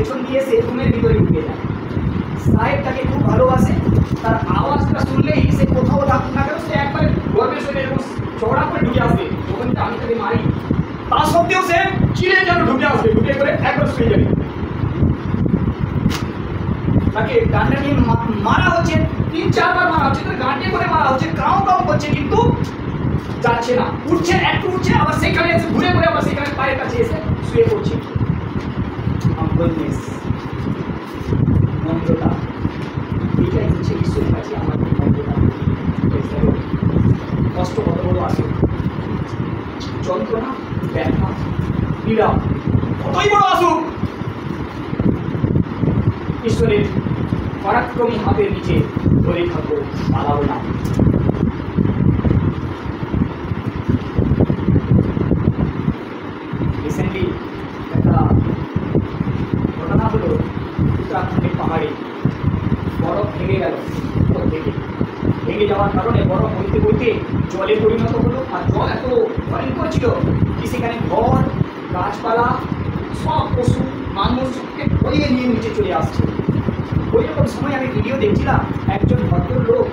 পেছন দিয়ে সে রুমের ভিতরে ঢুকে যায়। সাহেব তাকে খুব ভালোবাসে, তার আওয়াজটা শুনলেই সে কোথাও থাকুক না কেন সে একবারে গর্বের সঙ্গে এরকম চওড়া করে ঢুকে আসবে। যখন আমি তাকে মারি তা সত্ত্বেও সে চিড়ে যেন ঢুকে আসবে, ঢুকে করে একবার শুয়ে যাবে। তাকে ডান্ডা নিয়ে মারা হচ্ছে, 3-4 বার মারা হচ্ছে, গাঁটে করে মারা হচ্ছে, কাউ কাউ করছে, কিন্তু যাচ্ছে না। উঠছে, একটু উঠছে, আবার সেখানে এসে ঘুরে ঘুরে আবার সেখানে পায়ের কাছে এসে শুয়ে পড়ছে। নম্রতা, এটাই হচ্ছে ঈশ্বরের কাছে আমাদের নম্রতা। কষ্ট কত বড় আসে, যন্ত্রণা, ব্যথা, পীড়া কতই বড় আসুক, ঈশ্বরের পরাক্রমী হাতের নিচে ধরে থাকবো, পালাবো না। রিসেন্টলি একটা ঘটনা হলো, উত্তরাখণ্ডের পাহাড়ে বরফ ভেঙে গেল। ভেঙে যাওয়ার কারণে বরফ বইতে বইতে জলে পরিণত হলো, আর জল এত ভয়ঙ্কর ছিল যে সেখানে ঘর, গাছপালা, সব পশু মানুষ সবকে বইয়ে নিয়ে নিচে চলে আসছে। ওই রকম সময় আমি ভিডিও দেখছিলাম, একজন ভদ্রলোক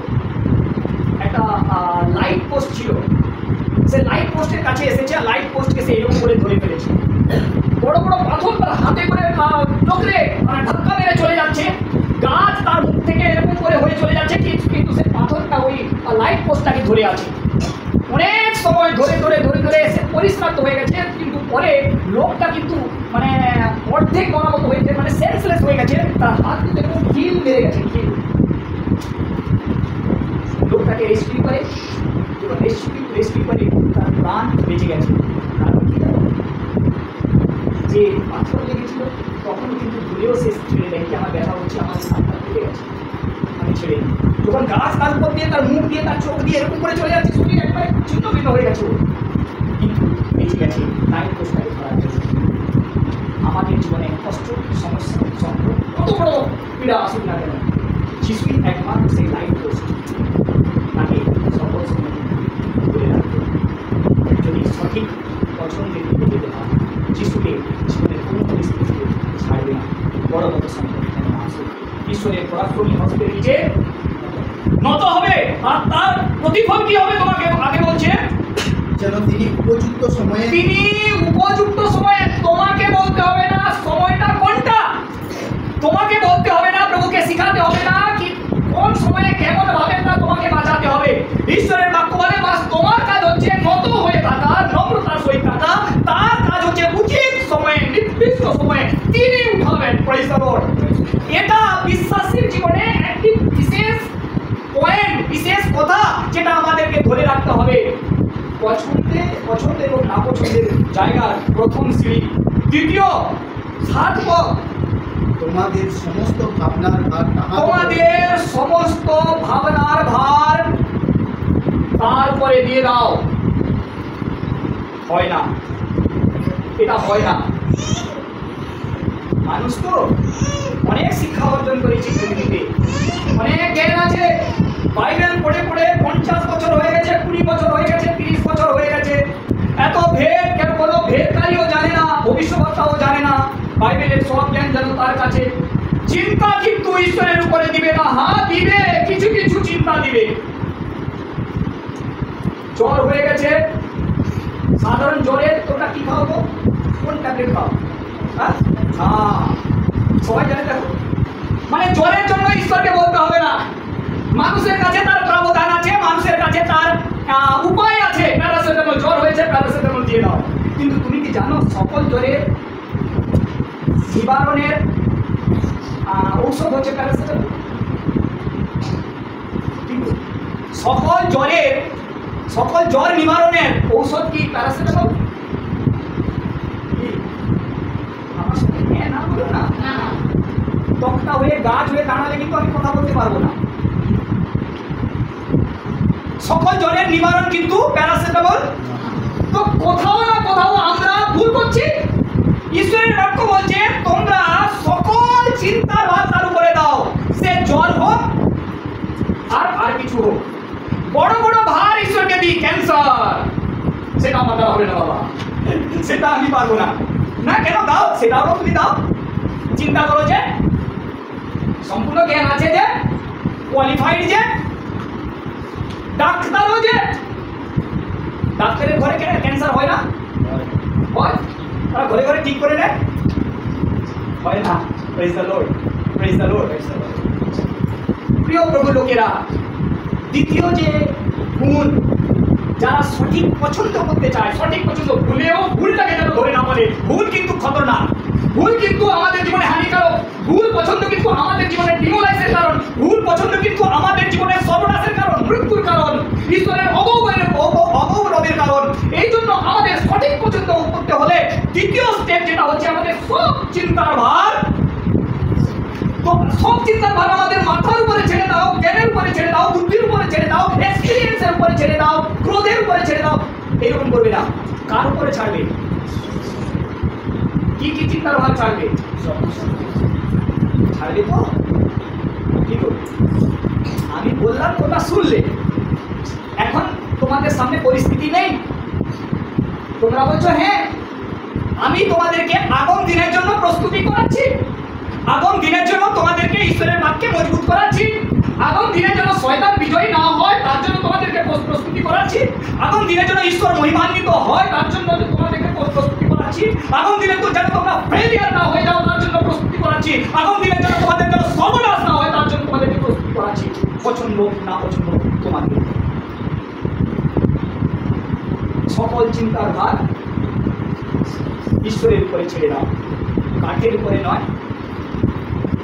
একটা লাইট পোস্ট ছিল, সে লাইট পোস্টের কাছে এসেছে, আর লাইট পোস্টকে সে এরকম করে ধরে ফেলেছে। বড় বড় পাথর তার হাতে করে টকরে ধাক্কা মেরে চলে যাচ্ছে, গাছ তার মুখ থেকে এরকম করে হয়ে চলে যাচ্ছে, কিন্তু সে পাথরটা ওই লাইট পোস্টটাকে ধরে আছে। অনেক সময় ধরে ধরে ধরে ধরে সে পরিশ্রান্ত হয়ে গেছে, কিন্তু পরে লোকটা কিন্তু মানে অর্ধেক মতো হয়েছে, মানে সেন্সলেস হয়ে গেছে, তার হাত কিন্তু এরকম ঢিল মেরে গেছে। লোকটাকে রেস্কিউ করে, রেস্কিউ করে তার প্রাণ বেঁচে গেছে। কারণ কি জানো, যে পাথর লেগেছিল তখন কিন্তু দূরেও সে ছেড়ে দেয় কি আমার ব্যথা হচ্ছে, আমার হাতটা কেটে গেছে, আমি ছেড়ে দিই। যখন গাছ তার উপর দিয়ে, তার মুখ দিয়ে, তার চোখ দিয়ে এরকম করে চলে যাচ্ছে, শরীর একবারে ছিন্ন ভিন্ন হয়ে গেছে, কিন্তু বেঁচে গেছে। লাইট পোস্টটাকে ধরা গেছে। আমাদের জীবনে কষ্ট, সমস্যা, সংকট, কত বড় পীড়া আসুক না কেন, যিশুই একমাত্র সেই লাইট পোস্ট, তাকে সকল সময় ধরে রাখবে। যদি সঠিক পছন্দের দিকে যেতে হয়, যিশুকে জীবনের কোনো পরিস্থিতিতে ছাড়বে না, বড় বড় সংকট কেন আসুক, ঈশ্বরের পরাক্রমী হস্তের নিচে নত হবে। আর তার প্রতিফল কি হবে তোমাকে আগে বলছে, যেন তিনি উপযুক্ত সময়ে, তোমাকে বলতে হবে না সময়টা কোনটা, তোমাকে বলতে হবে না, প্রভুকে শিখাতে হবে না কি কোন সময়ে কেমন ভাবে তা তোমাকে বাঁচাতে হবে। ঈশ্বরের বাক্য বলে বাস তোমার কাজ হচ্ছে নত হয়ে থাকা, নম্রতার সহিত থাকা, তার কাজ হচ্ছে উচিত সময়ে, নির্দিষ্ট সময়ে তিনি উঠাবেন। Praise the Lord. এটা বিশ্বাসীর জীবনে একটি বিশেষ পয়েন্ট, বিশেষ কথা যেটা আমাদেরকে ধরে রাখতে হবে। পছন্দের এবং নাপছন্দের জায়গার প্রথম সিঁড়ি, দ্বিতীয় সাধক, তোমাদের সমস্ত ভাবনার ভার তারপরে দিয়ে দাও। হয় না, এটা হয় না। মানুষ তো অনেক শিক্ষা অর্জন করেছে পৃথিবীতে, অনেক জ্ঞান আছে, বাইবেল পড়ে পড়ে 50 বছর হয়ে গেছে, 20 বছর হয়ে গেছে, 30 বছর হয়ে গেছে, এত ভেদ কেন, কোনো ভেদকারীও জানে না, ভবিষ্যৎবাণীও জানে না, বাইবেলের সব জ্ঞান যেন তার কাছে। চিন্তা কিন্তু ঈশ্বরের উপরে দিবে না, হ্যাঁ দিবে, কিছু কিছু চিন্তা দিবে। জ্বর হয়ে গেছে, সাধারণ জ্বরে তোমরা কি খাওয়াবো, কোন ট্যাবলেট খাও? হ্যাঁ, সবাই জানে। দেখো, মানে জ্বরের জন্য ঈশ্বরকে বলতে হবে না, মানুষের কাছে তার প্রাবধান আছে, মানুষের কাছে তার উপায় আছে। প্যারাসিটামল, জ্বর হয়েছে প্যারাসিটামল দিয়ে দাও। কিন্তু তুমি কি জানো সকল জ্বরের নিবারণের ঔষধ হচ্ছে প্যারাসিটামল? সকল জ্বর নিবারণের ঔষধ কি প্যারাসিটামল? আমার সাথে হ্যাঁ না বলো না, তক্তা হয়ে গাছ হয়ে দাঁড়ালে কিন্তু আমি কথা বলতে পারবো না। সকল জ্বরের নিবারণ কিন্তু প্যারাসিটামল। তো কোথাও না কোথাও আমরা ভুল করছি। ঈশ্বরের বাক্য বলছে তোমরা সকল চিন্তার ভার তার উপরে দাও, সে জ্বর হোক আর কিছু হোক। বড় বড় ভার ঈশ্বরকে দিই, ক্যান্সার, সেটা আমার দ্বারা হবে না বাবা, সেটা আমি পারবো না। না কেন দাও, সেটাও তুমি দাও। চিন্তা করো যে সম্পূর্ণ জ্ঞান আছে, যে কোয়ালিফাইড, যে ডাক্তারও, যে ডাক্তারের ঘরে ক্যান্সার হয় না? হয়। তারা ঘরে ঘরে ঠিক করে নেয়? হয় না। Praise the Lord, praise the Lord, praise the Lord. প্রিয় প্রভু লোকেরা, দ্বিতীয় যে গুণ, যারা সঠিক পছন্দ করতে চায়, সঠিক পছন্দ, ভুলেও ভুলটাকে যেন ধরে না বলে। ভুল কিন্তু খতরনাক, ভুল কিন্তু আমাদের জীবনে হানিকারক, ভুল পছন্দ কিন্তু আমাদের জীবনে ডিমোলাইজের কারণ, ভুল পছন্দ কিন্তু আমাদের জীবনে সর্বনাশের কারণ, মৃত্যুর কারণ, ঈশ্বরের অগৌরবের কারণ। এই জন্য আমাদের সঠিক পছন্দ করতে হলে দ্বিতীয় স্টেপ যেটা হচ্ছে, আমাদের সব চিন্তার ভার, তো সব চিন্তার ভার আমাদের মাথার উপরে ছেড়ে দাও, জ্ঞানের উপরে ছেড়ে দাও, বুদ্ধির উপরে ছেড়ে দাও, এক্সপিরিয়েন্সের উপরে ছেড়ে দাও, ক্রোধের উপরে ছেড়ে দাও। এরকম করবে না। কার উপরে ছাড়বে? কি কি চিন্তার ভার ছাড়বে? ছাড়বে তো? কি করবে? আমি বললাম, তোমরা শুনলে। এখন তোমাদের সামনে পরিস্থিতি নেই, তোমরা বলছো হ্যাঁ আমি তোমাদেরকে আগামী দিনের জন্য প্রস্তুতি করাচ্ছি, আগামী দিনের জন্য তোমাদেরকে ঈশ্বরের বাক্যে মজবুত করাচ্ছি, আগামী দিনের জন্য শয়তান বিজয়ী না হয় তার জন্য তোমাদেরকে প্রস্তুতি করাচ্ছি, আগামী দিনের জন্য ঈশ্বর মহিমান্বিত হয় তার জন্য তোমাদেরকে প্রস্তুতি করাচ্ছি, আগামী দিনের যেন তোমরা ফেলিয়ার না হয়ে যাও তার জন্য প্রস্তুতি করাচ্ছি, আগামী দিনের জন্য তোমাদের যেন সর্বনাশ না হয় তার জন্য তোমাদেরকে প্রস্তুতি করাচ্ছি। পছন্দ না পছন্দ তোমাদের। সকল চিন্তার ভার ঈশ্বরের উপরে ছেড়ে দাও, কাঠের উপরে নয়,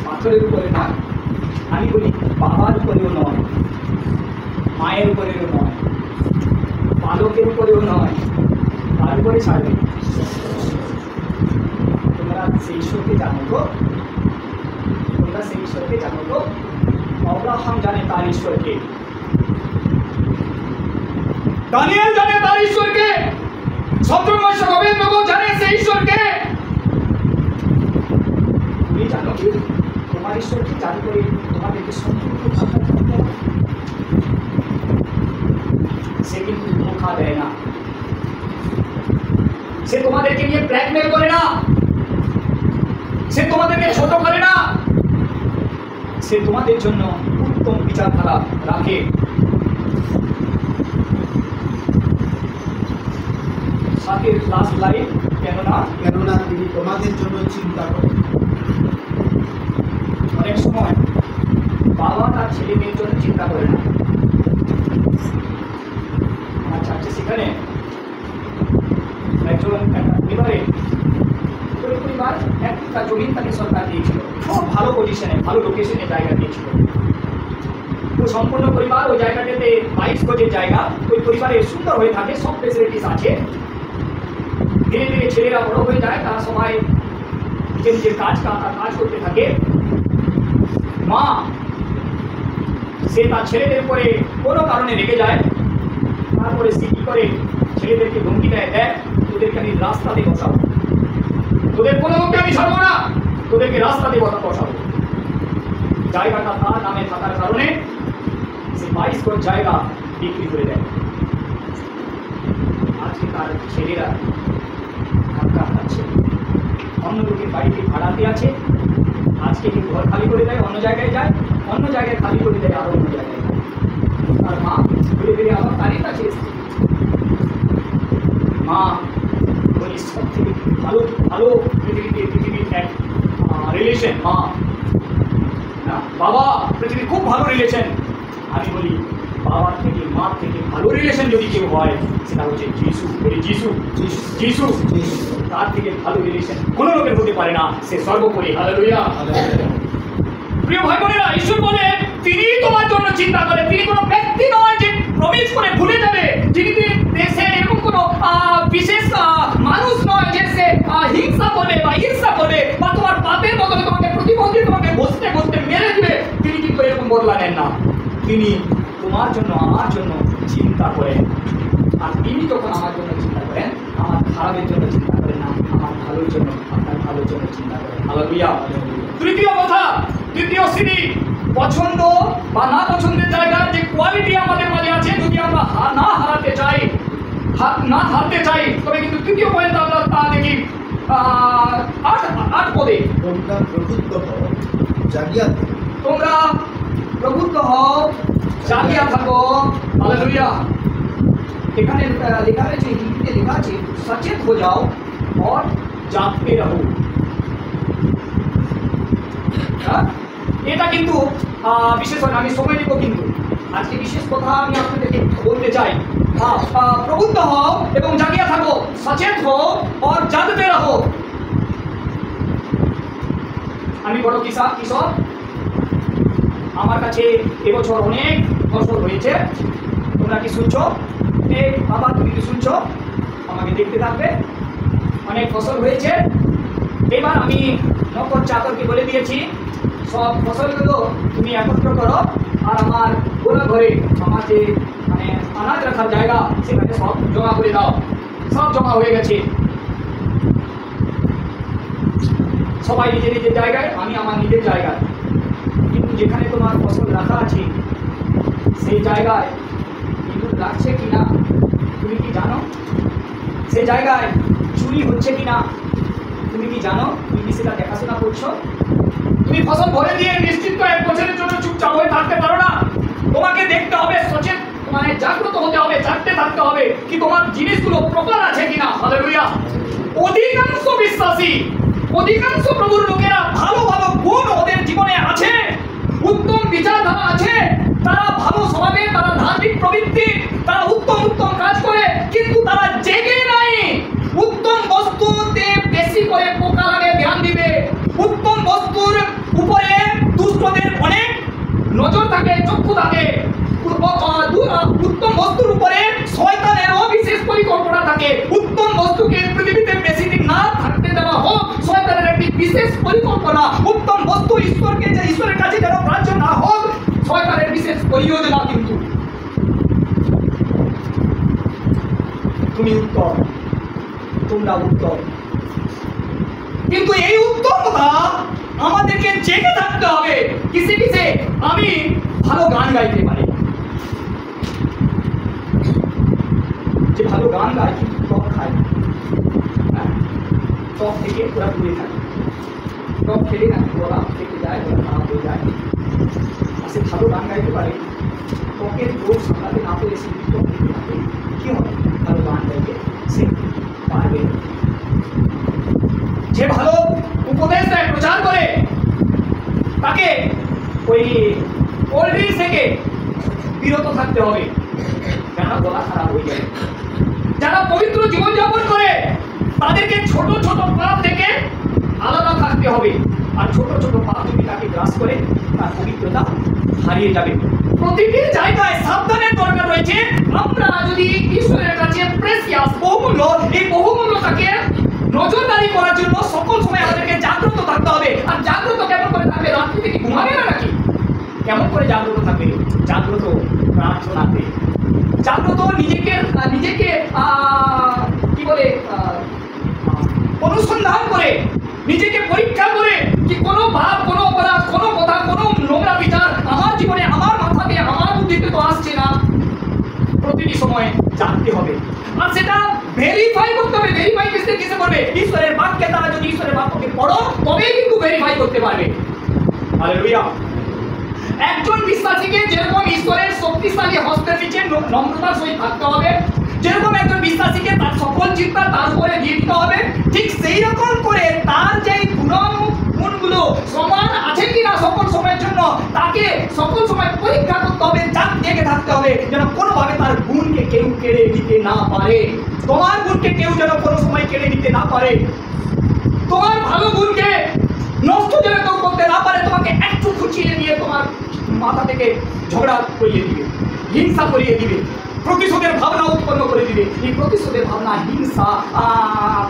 পাথরের উপরে নয়, আমি বলি বাবার উপরেও নয়, মায়ের উপরেও নয়, বালকের উপরেও নয়, তার উপরে ছাড়বে। তোমরা সেই ঈশ্বরকে জানো তো? তোমরা সেই ঈশ্বরকে জানো তো? আব্রাহাম জানে তার ঈশ্বরকে, দানিয়েল জানে তার ঈশ্বরকে, সদ্রমস্য গোবিন্দগো জানে সেই ঈশ্বরকে। তুমি জানো কি তোমার ঈশ্বরকে জানি করে তোমাদেরকে সম্পূর্ণ ভাষা করতে হবে? সে কিন্তু ধোঁকা দেয় না, সে তোমাদেরকে নিয়ে ব্ল্যাকমেল করে না, সে তোমাদেরকে ছোট করে না, সে তোমাদের জন্য উত্তম বিচারধারা রাখে। সাথে লাস্ট লাইন, কেননা তিনি তোমাদের জন্য চিন্তা করেন। অনেক সময় বাবা তার ছেলে মেয়ের জন্য চিন্তা করে না। আমার চার্চে সেখানে একজন একটা পরিবার একটা জমিন তাকে সরকার দিয়েছিল, খুব ভালো পজিশনে, ভালো লোকেশনে জায়গা দিয়েছিল। তো সম্পূর্ণ পরিবার ওই জায়গাটাতে 22 গজের জায়গা, ওই পরিবারের সুন্দর হয়ে থাকে, সব ফেসিলিটিস আছে। ধীরে ধীরে ছেলেরা বড় হয়ে যায়, তারা সবাই নিজের নিজের কাজ করতে থাকে। মা সে তার ছেলেদের উপরে কোনো কারণে রেগে যায়, তারপরে সে কি করে ছেলেদেরকে ধমকি দেয়, দেখ তোদেরকে আমি রাস্তাতে বসাবো, তোদের কোনো লোককে আমি ছাড়বো না, তোদেরকে রাস্তাতে বসাবো। জায়গাটা তার নামে থাকার কারণে সে 22 গজ জায়গা বিক্রি করে দেয়। আজকে তার ছেলেরা ধাক্কা খাচ্ছে, অন্য লোকের বাড়িতে ভাড়াতে আছে, আজকে কেউ ঘর খালি করে দেয়, অন্য জায়গায় যায়, অন্য জায়গায় খালি করে দেয়, আরো অন্য জায়গায় যায়। আর মা ধীরে ধীরে আবার তারই কাছে এসছে। মা বলি সব থেকে ভালো ভালো পৃথিবীর এক রিলেশন মা না, বাবা পৃথিবীর খুব ভালো রিলেশন। আমি বলি বাবার থেকে মার থেকে ভালো রিলেশন যদি কেউ হয় সেটা হচ্ছে যিশু। বলি যিশু, যিশু তার থেকে ভালো রিলেশন কোনো লোকের হতে পারে না, সে সর্বোপরি। হালেলুয়া। প্রিয় ভাই বোনেরা, ঈশ্বর বলে তিনি তোমার জন্য চিন্তা করে। তিনি কোনো ব্যক্তি নয় যে প্রবেশ করে ভুলে যাবে, যিনি দেশে এরকম কোনো বিশেষ মানুষ নয় যে সে হিংসা করবে বা ঈর্ষা করবে বা তোমার পাপের বদলে তোমাকে প্রতিবন্ধী তোমাকে বসতে বসতে মেরে দিবে। তিনি কিন্তু এরকম বদলা নেন না। তিনি তোমার জন্য আমার জন্য চিন্তা করেন। আর তিনি যখন আমার জন্য চিন্তা করেন, আমার খারাপের জন্য চিন্তা করেন না, আমার ভালোর জন্য, আপনার ভালোর জন্য চিন্তা করেন। হালেলুয়া। তৃতীয় কথা, তৃতীয় সিঁড়ি, পছন্দ বা না পছন্দের জায়গার যে কোয়ালিটি আমাদের মাঝে আছে, যদি আমরা না হারাতে চাই, তবে কিন্তু তৃতীয় পয়েন্ট আমরা তা দেখি, আট পদে, তোমরা প্রবুদ্ধ হও, জাগিয়া থাকো। তোমরা প্রবুদ্ধ হও, জাগিয়া থাকো। হালেলুয়া। এখানে লেখা রয়েছে, হিন্দিতে লেখা আছে সচেত हो जाओ और जागते रहो। এটা কিন্তু বিশেষ করে আমি সময় নিব, কিন্তু আজকে বিশেষ কথা আমি আপনাদেরকে বলতে চাই। প্রবুদ্ধ হও এবং জাগিয়া থাকো, সচেত হও और जागते रहो। আমি বড় কিশোর, আমার কাছে এবছর অনেক ফসল হয়েছে। তোমরা কি শুনছো? এই বাবা, তুমি কি শুনছো? আমাকে দেখতে থাকবে। অনেক ফসল হয়েছে। এবার আমি নকর চাকরকে বলে দিয়েছি, সব ফসলগুলো তুমি একত্র করো আর আমার গোলা ঘরে, আমার যে মানে আনাজ রাখার জায়গা, সেখানে সব জমা করে দাও। সব জমা হয়ে গেছে, সবাই নিজের নিজের জায়গায়, আমি আমার নিজের জায়গায়। কিন্তু যেখানে তোমার ফসল রাখা আছে সেই জায়গায় ইঁদুর লাগছে কিনা তুমি কি জানো? সেই জায়গায় চুরি হচ্ছে কিনা তুমি কি জানো? তুমি কি সেটা দেখাশোনা করছো? তুমি ফসল ভরে দিয়ে নিশ্চিত তো এক বছরের জন্য চুপচাপ হয়ে থাকতে পারো না। তোমাকে দেখতে হবে, সচেত মানে জাগ্রত হতে হবে, জাগতে থাকতে হবে কি তোমার জিনিসগুলো প্রপার আছে কিনা। হালেলুয়া। অধিকাংশ বিশ্বাসী, অধিকাংশ প্রভুর লোকেরা ভালো ভালো গুণ ওদের জীবনে আছে, উত্তম বিচারধারা আছে, তারা ভালো স্বভাবে, তারা ধার্মিক প্রবৃত্তি, তারা উত্তম উত্তম কাজ করে, কিন্তু তারা জেগে নাই। উত্তম বস্তুতে বেশি করে পোকা লাগে ধ্যান দিবে, উত্তম বস্তুর উপরে দুষ্টদের অনেক নজর থাকে, চক্ষু থাকে, উত্তম বস্তুর উপরে শয়তানেরও বিশেষ পরিকল্পনা থাকে। উত্তম বস্তুকে পৃথিবীতে বেশি দিন না থাকতে দেওয়া হোক, শয়তানের একটি বিশেষ পরিকল্পনা। উত্তম বস্তু ঈশ্বরকে, যে ঈশ্বরের কাছে যেন গ্রাহ্য না হোক, শয়তানের বিশেষ পরিযোজনা। কিন্তু তুমি উত্তম, তোমরা উত্তম, কিন্তু এই উত্তমতা আমাদেরকে জেগে থাকতে হবে। কিসে কিসে? আমি ভালো গান গাইতে পারি, যে ভালো গান গায় কিন্তু টক খায়, টক থেকে ওরা দূরে থাকে। টক খেলে নাকি গলা থেকে যায়, গলা খারাপ হয়ে যায়। আর সে ভালো গান গাইতে পারে, টকের দোষ সামলাতে না পেরে সে টক খেতে থাকে, কি হয়? ভালো গান গাইতে সে পারবে। যে ভালো উপদেশ দেয়, প্রচার করে, তাকে ওই কোল্ড ড্রিঙ্কস থেকে বিরত থাকতে হবে, কেন গলা খারাপ হয়ে যায়। যারা পবিত্র জীবনযাপন করে তাদেরকে ছোট ছোট পাপ থেকে আলাদা থাকতে হবে। আর ছোট ছোট পাপ যদি তাকে গ্রাস করে, তার পবিত্রতা হারিয়ে যাবে। প্রতিটি জায়গায় সাবধানের দরকার রয়েছে। আমরা যদি ঈশ্বরের কাছে প্রেসিয়াস, বহুমূল্য, এই বহুমূল্যটাকে নজরদারি করার জন্য সকল সময় আমাদেরকে জাগ্রত থাকতে হবে। আর জাগ্রত কেমন করে থাকবে? রাত্রি থেকে ঘুমাবে না নাকি? কেমন করে জাগ্রত থাকবে? জাগ্রত প্রার্থনাতে, জাগ্রত নিজেকে কি বলে অনুসন্ধান করে, নিজেকে পরীক্ষা করে কি কোনো ভাব, কোনো অপরাধ, কোনো কথা, কোনো নোংরা বিচার আমার জীবনে, আমার মাথাতে, আমার বুদ্ধিতে তো আসছে না। প্রতিটি সময় জানতে হবে আর সেটা ভেরিফাই করতে হবে। ভেরিফাই কিসে করবে? ঈশ্বরের বাক্যে দ্বারা। যদি ঈশ্বরের বাক্যকে পড়ো তবেই কিন্তু ভেরিফাই করতে পারবে। হালেলুয়া। একজন বিশ্বাসীকে যেরকম ঈশ্বরের শক্তিশালী হস্তের নিচে নম্রতার সহিত থাকতে হবে, যেরকম একজন বিশ্বাসীকে তার সকল চিন্তা তার উপরে দিয়ে দিতে হবে, ঠিক সেই রকম করে তার যে গুণগুলো সমান আছে কিনা সকল সময়ের জন্য, তাকে সকল সময় পরীক্ষা করতে হবে, জেগে থাকতে হবে, যেন কোনোভাবে তার গুণকে কেউ কেড়ে নিতে না পারে। তোমার গুণকে কেউ যেন কোনো সময় কেড়ে নিতে না পারে, তোমার ভালো গুণকে নষ্ট যেন কেউ করতে না পারে। তোমাকে একটু খুঁচিয়ে নিয়ে তোমার মাথা থেকে ঝগড়া করিয়ে দিবে, হিংসা করিয়ে দিবে, প্রতিশোধের ভাবনা উৎপন্ন করে দিবে। এই প্রতিশোধের ভাবনা, হিংসা,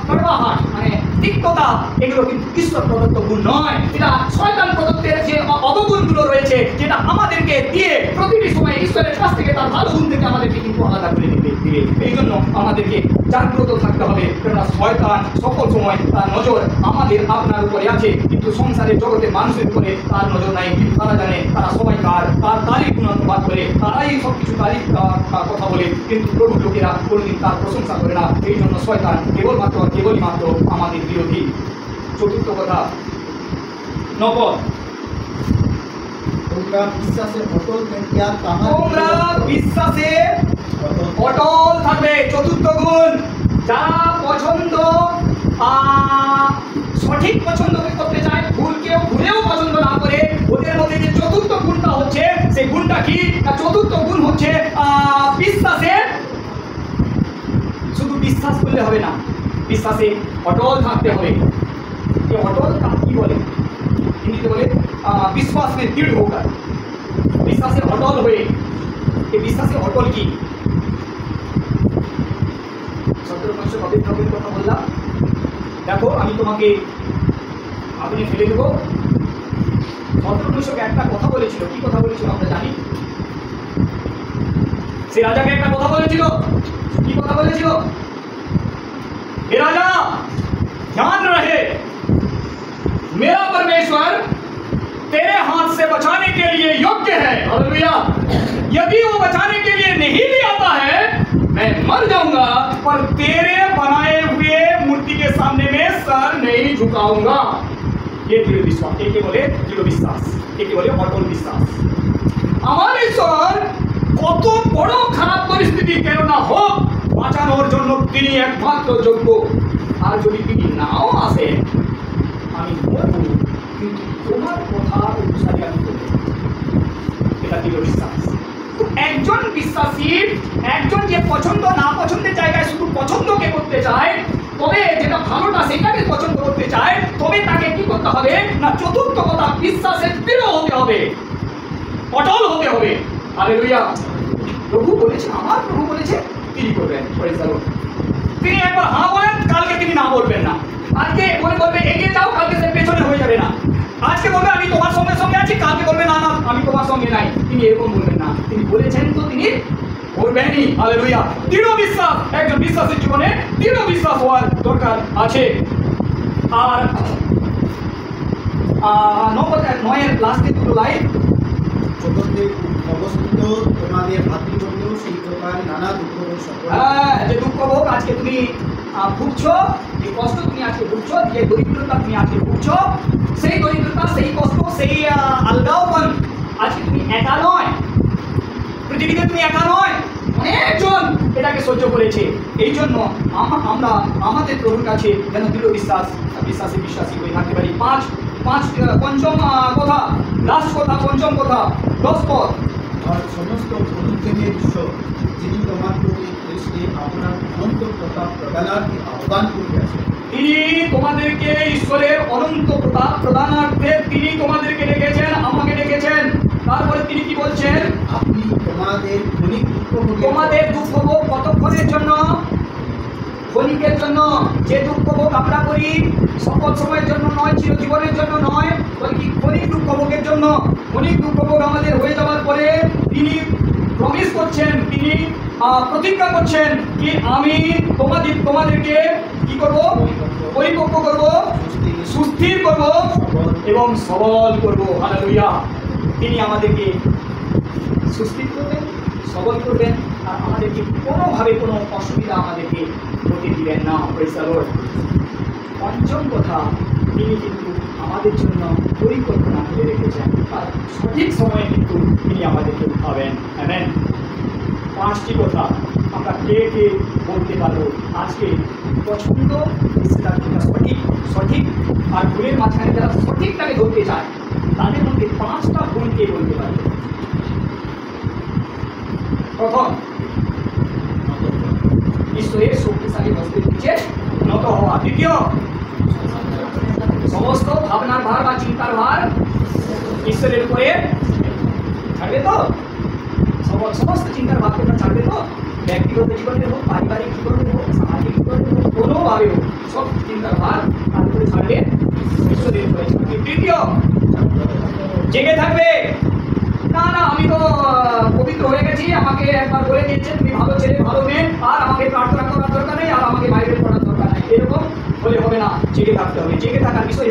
কর্মাহাট মানে তিক্ততা, এগুলো কিন্তু ঈশ্বর প্রদত্ত গুণ নয়। এটা শয়তান প্রদত্তের যে অবগুণগুলো রয়েছে, যেটা আমাদেরকে দিয়ে প্রতিটি সময় ঈশ্বরের কাছ থেকে, তার ভালো গুণ থেকে আমাদেরকে কিন্তু আলাদা করে দিবে। এই জন্য আমাদেরকে জাগ্রত থাকতে হবে, কেননা শয়তান সকল সময় তার নজর আমাদের আপনার উপরে আছে, কিন্তু সংসারের জগতে মানুষের উপরে তার নজর নাই। কিন্তু তারা জানে তারা সবাই তার তারিফ গুণানুবাদ করে, তারাই সব কিছু তারিফ কথা বলে, কিন্তু প্রভু লোকেরা কোনোদিন তার প্রশংসা করে না। এই জন্য শয়তান কেবলই মাত্র আমাদের বিরোধী। চতুর্থ কথা, নকল, তোমরা বিশ্বাসে অটল থাকিয়া তোমরা বিশ্বাসে অটল থাকবে। চতুর্থ গুণ, যারা পছন্দ সঠিক পছন্দ করতে চায়, ভুলকেও ভুলেও পছন্দ না করে, ওদের মধ্যে যে চতুর্থ গুণটা হচ্ছে, সেই গুণটা কি? চতুর্থ গুণ হচ্ছে বিশ্বাসে, শুধু বিশ্বাস করলে হবে না, বিশ্বাসে অটল থাকতে হবে। ये অটল কি বলে? হিন্দিতে বলে বিশ্বাস में दृढ़ होकर, বিশ্বাসে অটল হয়ে। এই বিশ্বাসে অটল কি? 17 কথা বললাম। দেখো, আমি তোমাকে আপনি ফেলে দেবো। 17 একটা কথা বলেছিল। কি কথা বলেছিল আমরা জানি। সে রাজাকে একটা কথা বলেছিল। কি কথা বলেছিল? हे राजा, ध्यान रहे, मेरा परमेश्वर तेरे हाथ से बचाने के लिए योग्य है। हालेलुया। यदि वो बचाने के लिए नहीं भी आता है, मैं मर जाऊंगा, पर तेरे बनाए हुए मूर्ति के सामने में सर नहीं झुकाऊंगा। ये दृढ़ विश्वास, एके बोले दृढ़ विश्वास, एके बोले অটল বিশ্বাস। আমার ঈশ্বর কত বড় খারাপ পরিস্থিতি কেন না হোক, বাঁচানোর জন্য তিনি একমাত্র যোগ্য। আর যদি তিনি নাও আসেন, আমি মরব, কিন্তু তোমার কথা অনুসারে আমি করব। এটা দৃঢ় বিশ্বাস। তো একজন বিশ্বাসী, একজন যে পছন্দ না পছন্দের জায়গায় শুধু পছন্দকে করতে চায়, তবে যেটা ভালোটা সেটাকে পছন্দ করতে চায়, তবে তাকে কি করতে হবে না, চতুর্থ কথা, বিশ্বাসে দৃঢ় হতে হবে, অটল হতে হবে। হালেলুয়া। প্রভু বলেছেন, আমার প্রভু বলেছে, তিনি করবেন। তিনি একবার হ্যাঁ বলেন, কালকে তিনি না বলবেন না। আজকে বলবে এগিয়ে যাও, কালকে সে পেছনে হয়ে যাবে না। আজকে বলবে আমি তোমার সঙ্গে সঙ্গে আছি, কালকে বলবে না না আমি তোমার সঙ্গে নাই। তিনি এরকম বলবেন না। তিনি বলেছেন তো তিনি করবেনই। হালেলুয়া। দৃঢ় বিশ্বাস, একজন বিশ্বাসের জীবনে দৃঢ় বিশ্বাস হওয়ার দরকার আছে। আর 9 লাস্টে দুটো লাইন, জগতে অবস্থিত তোমাদের ভাতৃবন্ধু সেই প্রকার নানা দুঃখ সকল। যে দুঃখ ভোগ আজকে তুমি ভুগছো, যে কষ্ট তুমি আজকে ভুগছো, যে দরিদ্রতা তুমি আজকে ভুগছো, সেই দরিদ্রতা, সেই কষ্ট, সেই আলগাওপন, আজকে তুমি একা নয়, পৃথিবীতে তুমি একা নয়, অনেকজন এটাকে সহ্য করেছে। এই জন্য আমরা আমাদের প্রভুর কাছে যেন দৃঢ় বিশ্বাসী হয়ে থাকতে পারি। পঞ্চম কথা, লাস্ট কথা, পঞ্চম কথা, 10 পদ। আর সমস্ত অনুজ্ঞের ঈশ্বর, যিনি তোমার প্রতি খ্রিস্টে আপনার অনন্ত প্রতাপ প্রদানার্থে আহ্বান করিয়াছেন। তিনি তোমাদেরকে ঈশ্বরের অনন্ত প্রতাপ প্রদানার্থে তিনি তোমাদেরকে ডেকেছেন, আমাকে ডেকেছেন। তারপরে তিনি কি বলছেন? আপনি তোমাদের তোমাদের দুঃখ ভোগ কতক্ষণের জন্য? ক্ষণিকের জন্য। যে দুঃখ ভোগ আমরা করি সকল সময়ের জন্য নয়, চিরজীবনের জন্য নয়, বলকি ক্ষণিক দুঃখ ভোগের জন্য। ক্ষণিক দুঃখ ভোগ আমাদের হয়ে যাওয়ার পরে তিনি প্রমিস করছেন, তিনি প্রতিজ্ঞা করছেন কি আমি তোমাদেরকে কি করব? পরিপক্ক করব, সুস্থির করব এবং সবল করব। হালেলুয়া। তিনি আমাদেরকে সুস্থির করবেন, সবল করবেন, আর আমাদেরকে কোনোভাবে কোনো অসুবিধা আমাদেরকে হতে দিবেন না। Praise the Lord. পঞ্চম কথা, তিনি কিন্তু আমাদের জন্য পরিকল্পনা করে রেখেছেন, আর সঠিক সময়ে কিন্তু তিনি আমাদেরকে উঠাবেন। আমেন। 5টি কথা আমরা কে বলতে পারবো আজকে। পছন্দ সেটা সঠিক, আর ভুলের মাঝখানে যারা সঠিকটাকে ধরতে চায়, তাদের মধ্যে 5টা ভুল কে বলতে পারবে? প্রথম, ঈশ্বরের শক্তিশালী হস্তের নিচে নত হওয়া। দ্বিতীয়, সমস্ত ভাবনার ভার বা চিন্তার ভার ঈশ্বরের উপরে ছাড়বে তো? সমস্ত চিন্তার ভার তোমরা ছাড়বে তো? ব্যক্তিগত জীবনে হোক, পারিবারিক জীবনে হোক, সামাজিক জীবনে হোক, কোনোভাবে হোক, সব চিন্তার ভার তার উপরে ছাড়বে, ঈশ্বরের উপরে ছাড়বে। তৃতীয়, জেগে থাকবে। না না, আমি তো পবিত্র হয়ে গেছি, আমাকে একবার বলে দিয়েছে তুমি ভালো ছেলে ভালো মেয়ে, আর আমাকে প্রার্থনা করার দরকার নেই, আর আমাকে বাইবেল পড়ার দরকার নেই, এরকম বলে হবে না। জেগে থাকতে হবে। জেগে থাকার বিষয়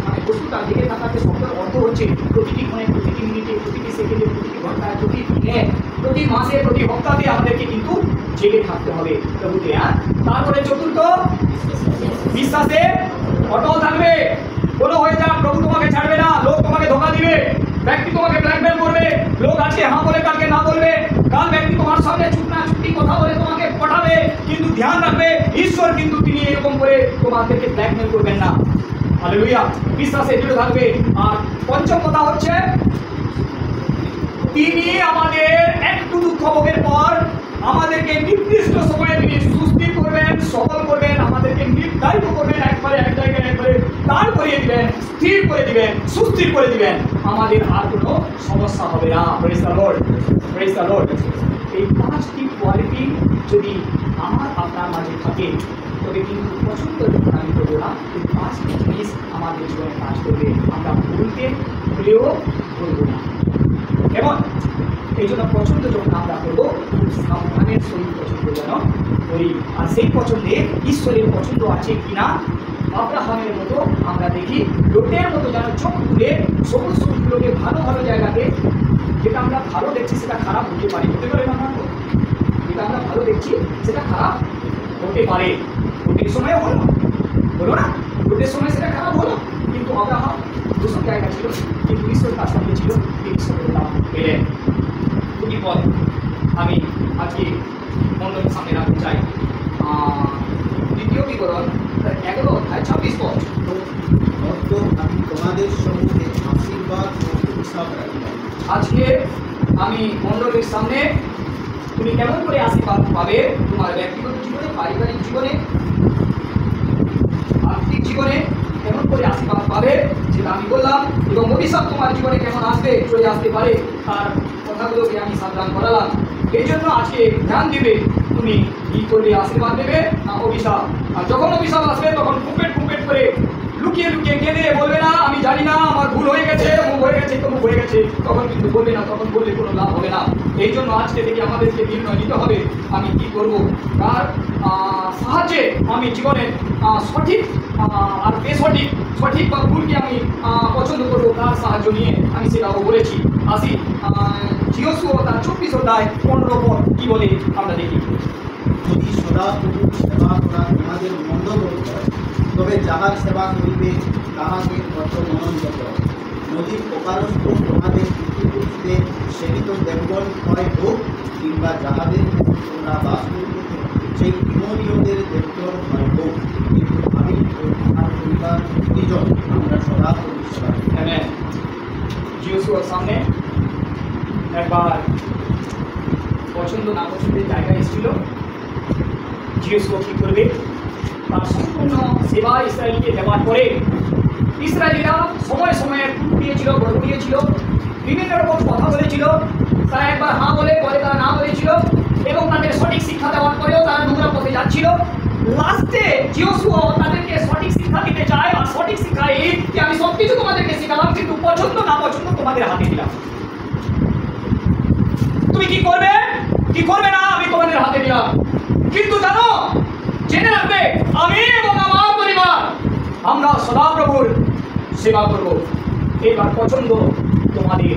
মানে বস্তুটা, জেগে থাকার যে শব্দের অর্থ হচ্ছে প্রতিটি ক্ষণে, প্রতিটি মিনিটে, প্রতিটি সেকেন্ডে, প্রতিটি ঘন্টায়, প্রতি দিনে, প্রতি মাসে, প্রতি সপ্তাহে আমাদেরকে কিন্তু জেগে থাকতে হবে প্রভুতে। হ্যাঁ, তারপরে চতুর্থ, বিশ্বাসে অটল থাকবে। কোনো হয়ে যাক, প্রভু তোমাকে ছাড়বে না। লোক তোমাকে ধোকা দিবে, ব্যক্তি তোমাকে ব্ল্যাকমেল করবে, লোক আজকে হ্যাঁ বলে কালকে না বলবে, কাল ব্যক্তি তোমার সামনে চুপটি কথা বলে তোমাকে পটাবে, কিন্তু ধ্যান রাখবে ঈশ্বর কিন্তু তিনি এরকম করে তোমাদেরকে ব্ল্যাকমেল করবেন না। হালেলুয়া। বিশ্বাসে দৃঢ় থাকবে। আর পঞ্চম কথা হচ্ছে তিনি আমাদের একটু দুঃখ ভোগের পর আমাদেরকে নির্দিষ্ট সময়ে তিনি সুস্থির করবেন, সফল করবেন, আমাদেরকে নির্ধারিত করবেন, একবারে এক জায়গায় একবারে দাঁড় করিয়ে দিবেন, স্থির করে দিবেন, সুস্থির করে দিবেন। আমাদের আর কোনো সমস্যা হবে না। Praise the Lord, praise the Lord. এই পাঁচটি কোয়ালিটি যদি আমার আপনার মাঝে থাকে তবে কিন্তু পছন্দ আমি করবো না, এই পাঁচটি জিনিস আমাদের জীবনে কাজ করবে। আমরা ভুলেও বলবো না। এবং এই জন্য পছন্দ যখন আমরা করবো খুব সাবধানের সহিত পছন্দ যেন করি। আর সেই পছন্দে ঈশ্বরের পছন্দ আছে কিনা আব্রাহামের মতো আমরা দেখি, লোটের মতো যেন চোখ তুলে সবুজ সবুজগুলোকে ভালো ভালো জায়গাতে, যেটা আমরা ভালো দেখছি সেটা খারাপ হতে পারে, হতে পারে না? যেটা আমরা ভালো দেখছি সেটা খারাপ হতে পারে। লোটের সময় হলো, বলো না, লোটের সময় সেটা খারাপ হলো, কিন্তু আব্রাহাম দুসব জায়গা ছিল, কিন্তু ঈশ্বর তার সঙ্গে ছিল, তিনি ঈশ্বরের নাম পেলেন। দুটি পদ আমি আজকে মণ্ডলের সামনে রাখতে চাই। দ্বিতীয় বিবরণ 11 অধ্যায় 26 পদ। আমি তোমাদের সম্মুখে আশীর্বাদ ও অভিশাপ রাখিলাম। আজকে আমি মণ্ডলের সামনে তুমি কেমন করে আশীর্বাদ পাবে তোমার ব্যক্তিগত জীবনে, পারিবারিক জীবনে, আর্থিক জীবনে কেমন করে আশীর্বাদ পাবে সেটা আমি বললাম, এবং অভিশাপ তোমার জীবনে কেমন আসবে, চলে আসতে পারে, তার কথাগুলোকে আমি সাবধান করালাম। এই জন্য আজকে ধ্যান দিবে তুমি কি করবে, আশীর্বাদ দেবে না অভিশাপ। আর যখন অভিশাপ আসবে তখন ফুপেট করে লুকিয়ে কেঁদে বলবে না আমি জানি না, আমার ভুল হয়ে গেছে, মুখ হয়ে গেছে, মুখ হয়ে গেছে, তখন কিন্তু বলবে না, তখন বললে কোনো লাভ হবে না। এই জন্য আজকে থেকে আমাদেরকে নির্ণয় নিতে হবে আমি কি করব, তার সাহায্যে আমি জীবনে সঠিক আর বেসঠিক, সঠিক বা ভুলকে আমি পছন্দ করবো, তার সাহায্য নিয়ে আমি সেটাও বলেছি। আসি জিওসুয়া তার 24 অধ্যায় 15 পদ কি বলে আমরা দেখি। যদি সদাপ্রভুর সেবা করা তোমাদের মন্দ বোধ হয়, তবে যাহার সেবা করিবে তাহাকে কত মনোনীত। নদীর প্রকারস্থ তোমাদের পিতৃপুরুষদের সেবিত দেবগণ হয় হোক, কিংবা যাহাদের তোমরা বাস করিতে সেই ইমরীয়দের দেবগণ হয় হোক, কিন্তু আমি ও আমার পরিবার দুইজন আমরা সদাপ্রভুর সেবা করি। হ্যাঁ, জিওসুয়ার সামনে একবার পছন্দ না পছন্দের জায়গায় এসেছিল। জিওসুয়া কি করবে, তার সম্পূর্ণ সেবা ইসরায়েলকে দেওয়ার পরে ইসরায়েলিরা সময়ে সময়ে দিয়েছিল, গর্ব দিয়েছিল, বিভিন্ন রকম কথা বলেছিল, তারা একবার হ্যাঁ বলে পরে তারা না বলেছিল, এবং তাদের সঠিক শিক্ষা দেওয়ার পরেও তারা নোংরা পথে যাচ্ছিল। লাস্টে জিওসুয়া তাদেরকে সঠিক শিক্ষা দিতে চায়, আর সঠিক শিক্ষা এই যে আমি সব কিছু তোমাদেরকে শিখালাম, কিন্তু পছন্দ না পছন্দ তোমাদের হাতে দিলাম, তুমি কি করবে কি করবে না আমি তোমাদের হাতে দিলাম। কিন্তু জানো, জেনে রাখবে আমি এবং আমার পরিবার আমরা সদাপ্রভুর সেবা করব। এবার পছন্দ তোমাদের,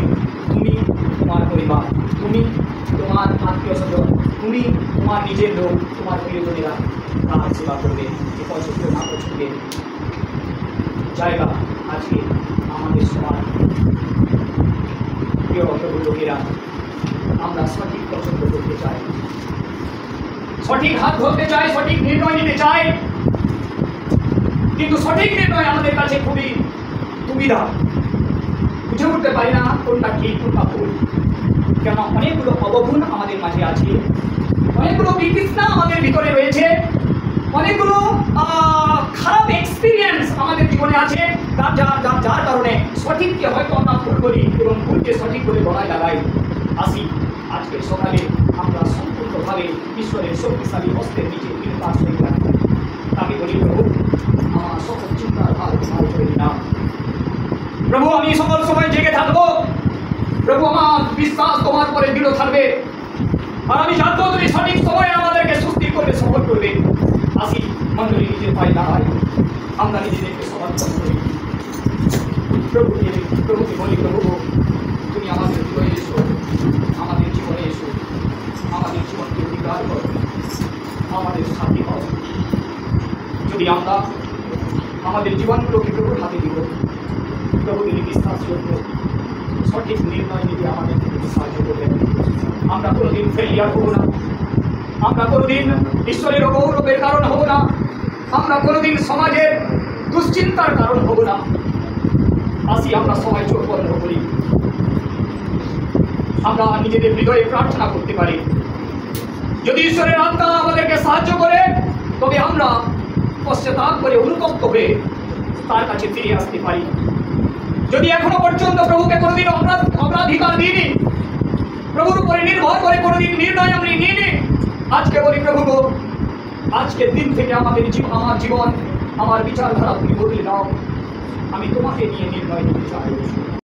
তুমি তোমার পরিবার, তুমি তোমার আত্মীয় স্বজন, তুমি তোমার নিজের লোক, তোমার প্রিয়জনেরা তার সেবা করবে। এ পছন্দ না পছন্দের জায়গা আজকে আমাদের সবার প্রিয় লোকেরা আমরা সঠিক পছন্দ করতে চাই, সঠিক হাত ধরতে চাই, সঠিক নির্ণয় নিতে চাই, কিন্তু সঠিক নির্ণয় আমাদের কাছে খুবই দুবিধা, বুঝে উঠতে পারি না কোনটা ঠিক কোনটা ভুল। কেন অনেকগুলো অবগুণ আমাদের মাঝে আছে, অনেকগুলো বিতৃষ্ণা আমাদের ভিতরে রয়েছে, অনেকগুলো খারাপ এক্সপিরিয়েন্স আমাদের জীবনে আছে, যার কারণে সঠিককে হয়তো আমরা ভুল করি এবং ভুলকে সঠিক করে গলায় লাগাই। আসি আজকে সকালে আমরা সম্পূর্ণভাবে ঈশ্বরের শক্তিশালী হস্তের নিচে কৃপার সহিত রাখি। তাকে বলি প্রভু আমার সকল চিন্তার ভার তোমার উপরে দিলাম। প্রভু আমি সকল সময় জেগে থাকবো। প্রভু আমার বিশ্বাস তোমার পরে দৃঢ় থাকবে। আর আমি জানবো তুমি সঠিক সময়ে আমাদেরকে সুস্থ করবে, সফল করবে। আসি মন্ডলী নিজের পায়ে দাঁড়ায়, আমরা নিজেদেরকে সমর্পণ করি। প্রভুকে বলি, প্রভু তুমি আমাদের হৃদয়ে এসো, আমাদের জীবনে এসো, আমাদের জীবনকে অধিকার করো, আমাদের সাথী হও। যদি আমরা আমাদের জীবনগুলোকে প্রভুর হাতে দিব, প্রভু তিনি বিশ্বাসযোগ্য সঠিক নির্ণয় নিতে আমাদের সাহায্য করবেন। আমরা কোনোদিন ফেলিয়ার হব না, আমরা কোনোদিন ঈশ্বরের অগৌরবের কারণ হব না, আমরা কোনোদিন সমাজের দুশ্চিন্তার কারণ হব না। আসি আমরা সবাই চোখ বন্ধ করি, আমরা নিজেদের হৃদয়ে প্রার্থনা করতে পারি। যদি ঈশ্বরের আত্মা আমাদেরকে সাহায্য করে, তবে আমরা পশ্চাতাপ করে অনুতপ্ত হয়ে তার কাছে ফিরে আসতে পারি। যদি এখনো পর্যন্ত প্রভুকে কোনোদিন অগ্রাধিকার দিইনি, প্রভুর উপরে নির্ভর করে কোনোদিন নির্ণয় আমি নিইনি, আজকে বলি প্রভু গো, আজকের দিন থেকে আমার জীবন, আমার বিচারধারা তুমি বদলে দাও। আমি তোমাকে নিয়ে নির্ণয় নিতে চাই।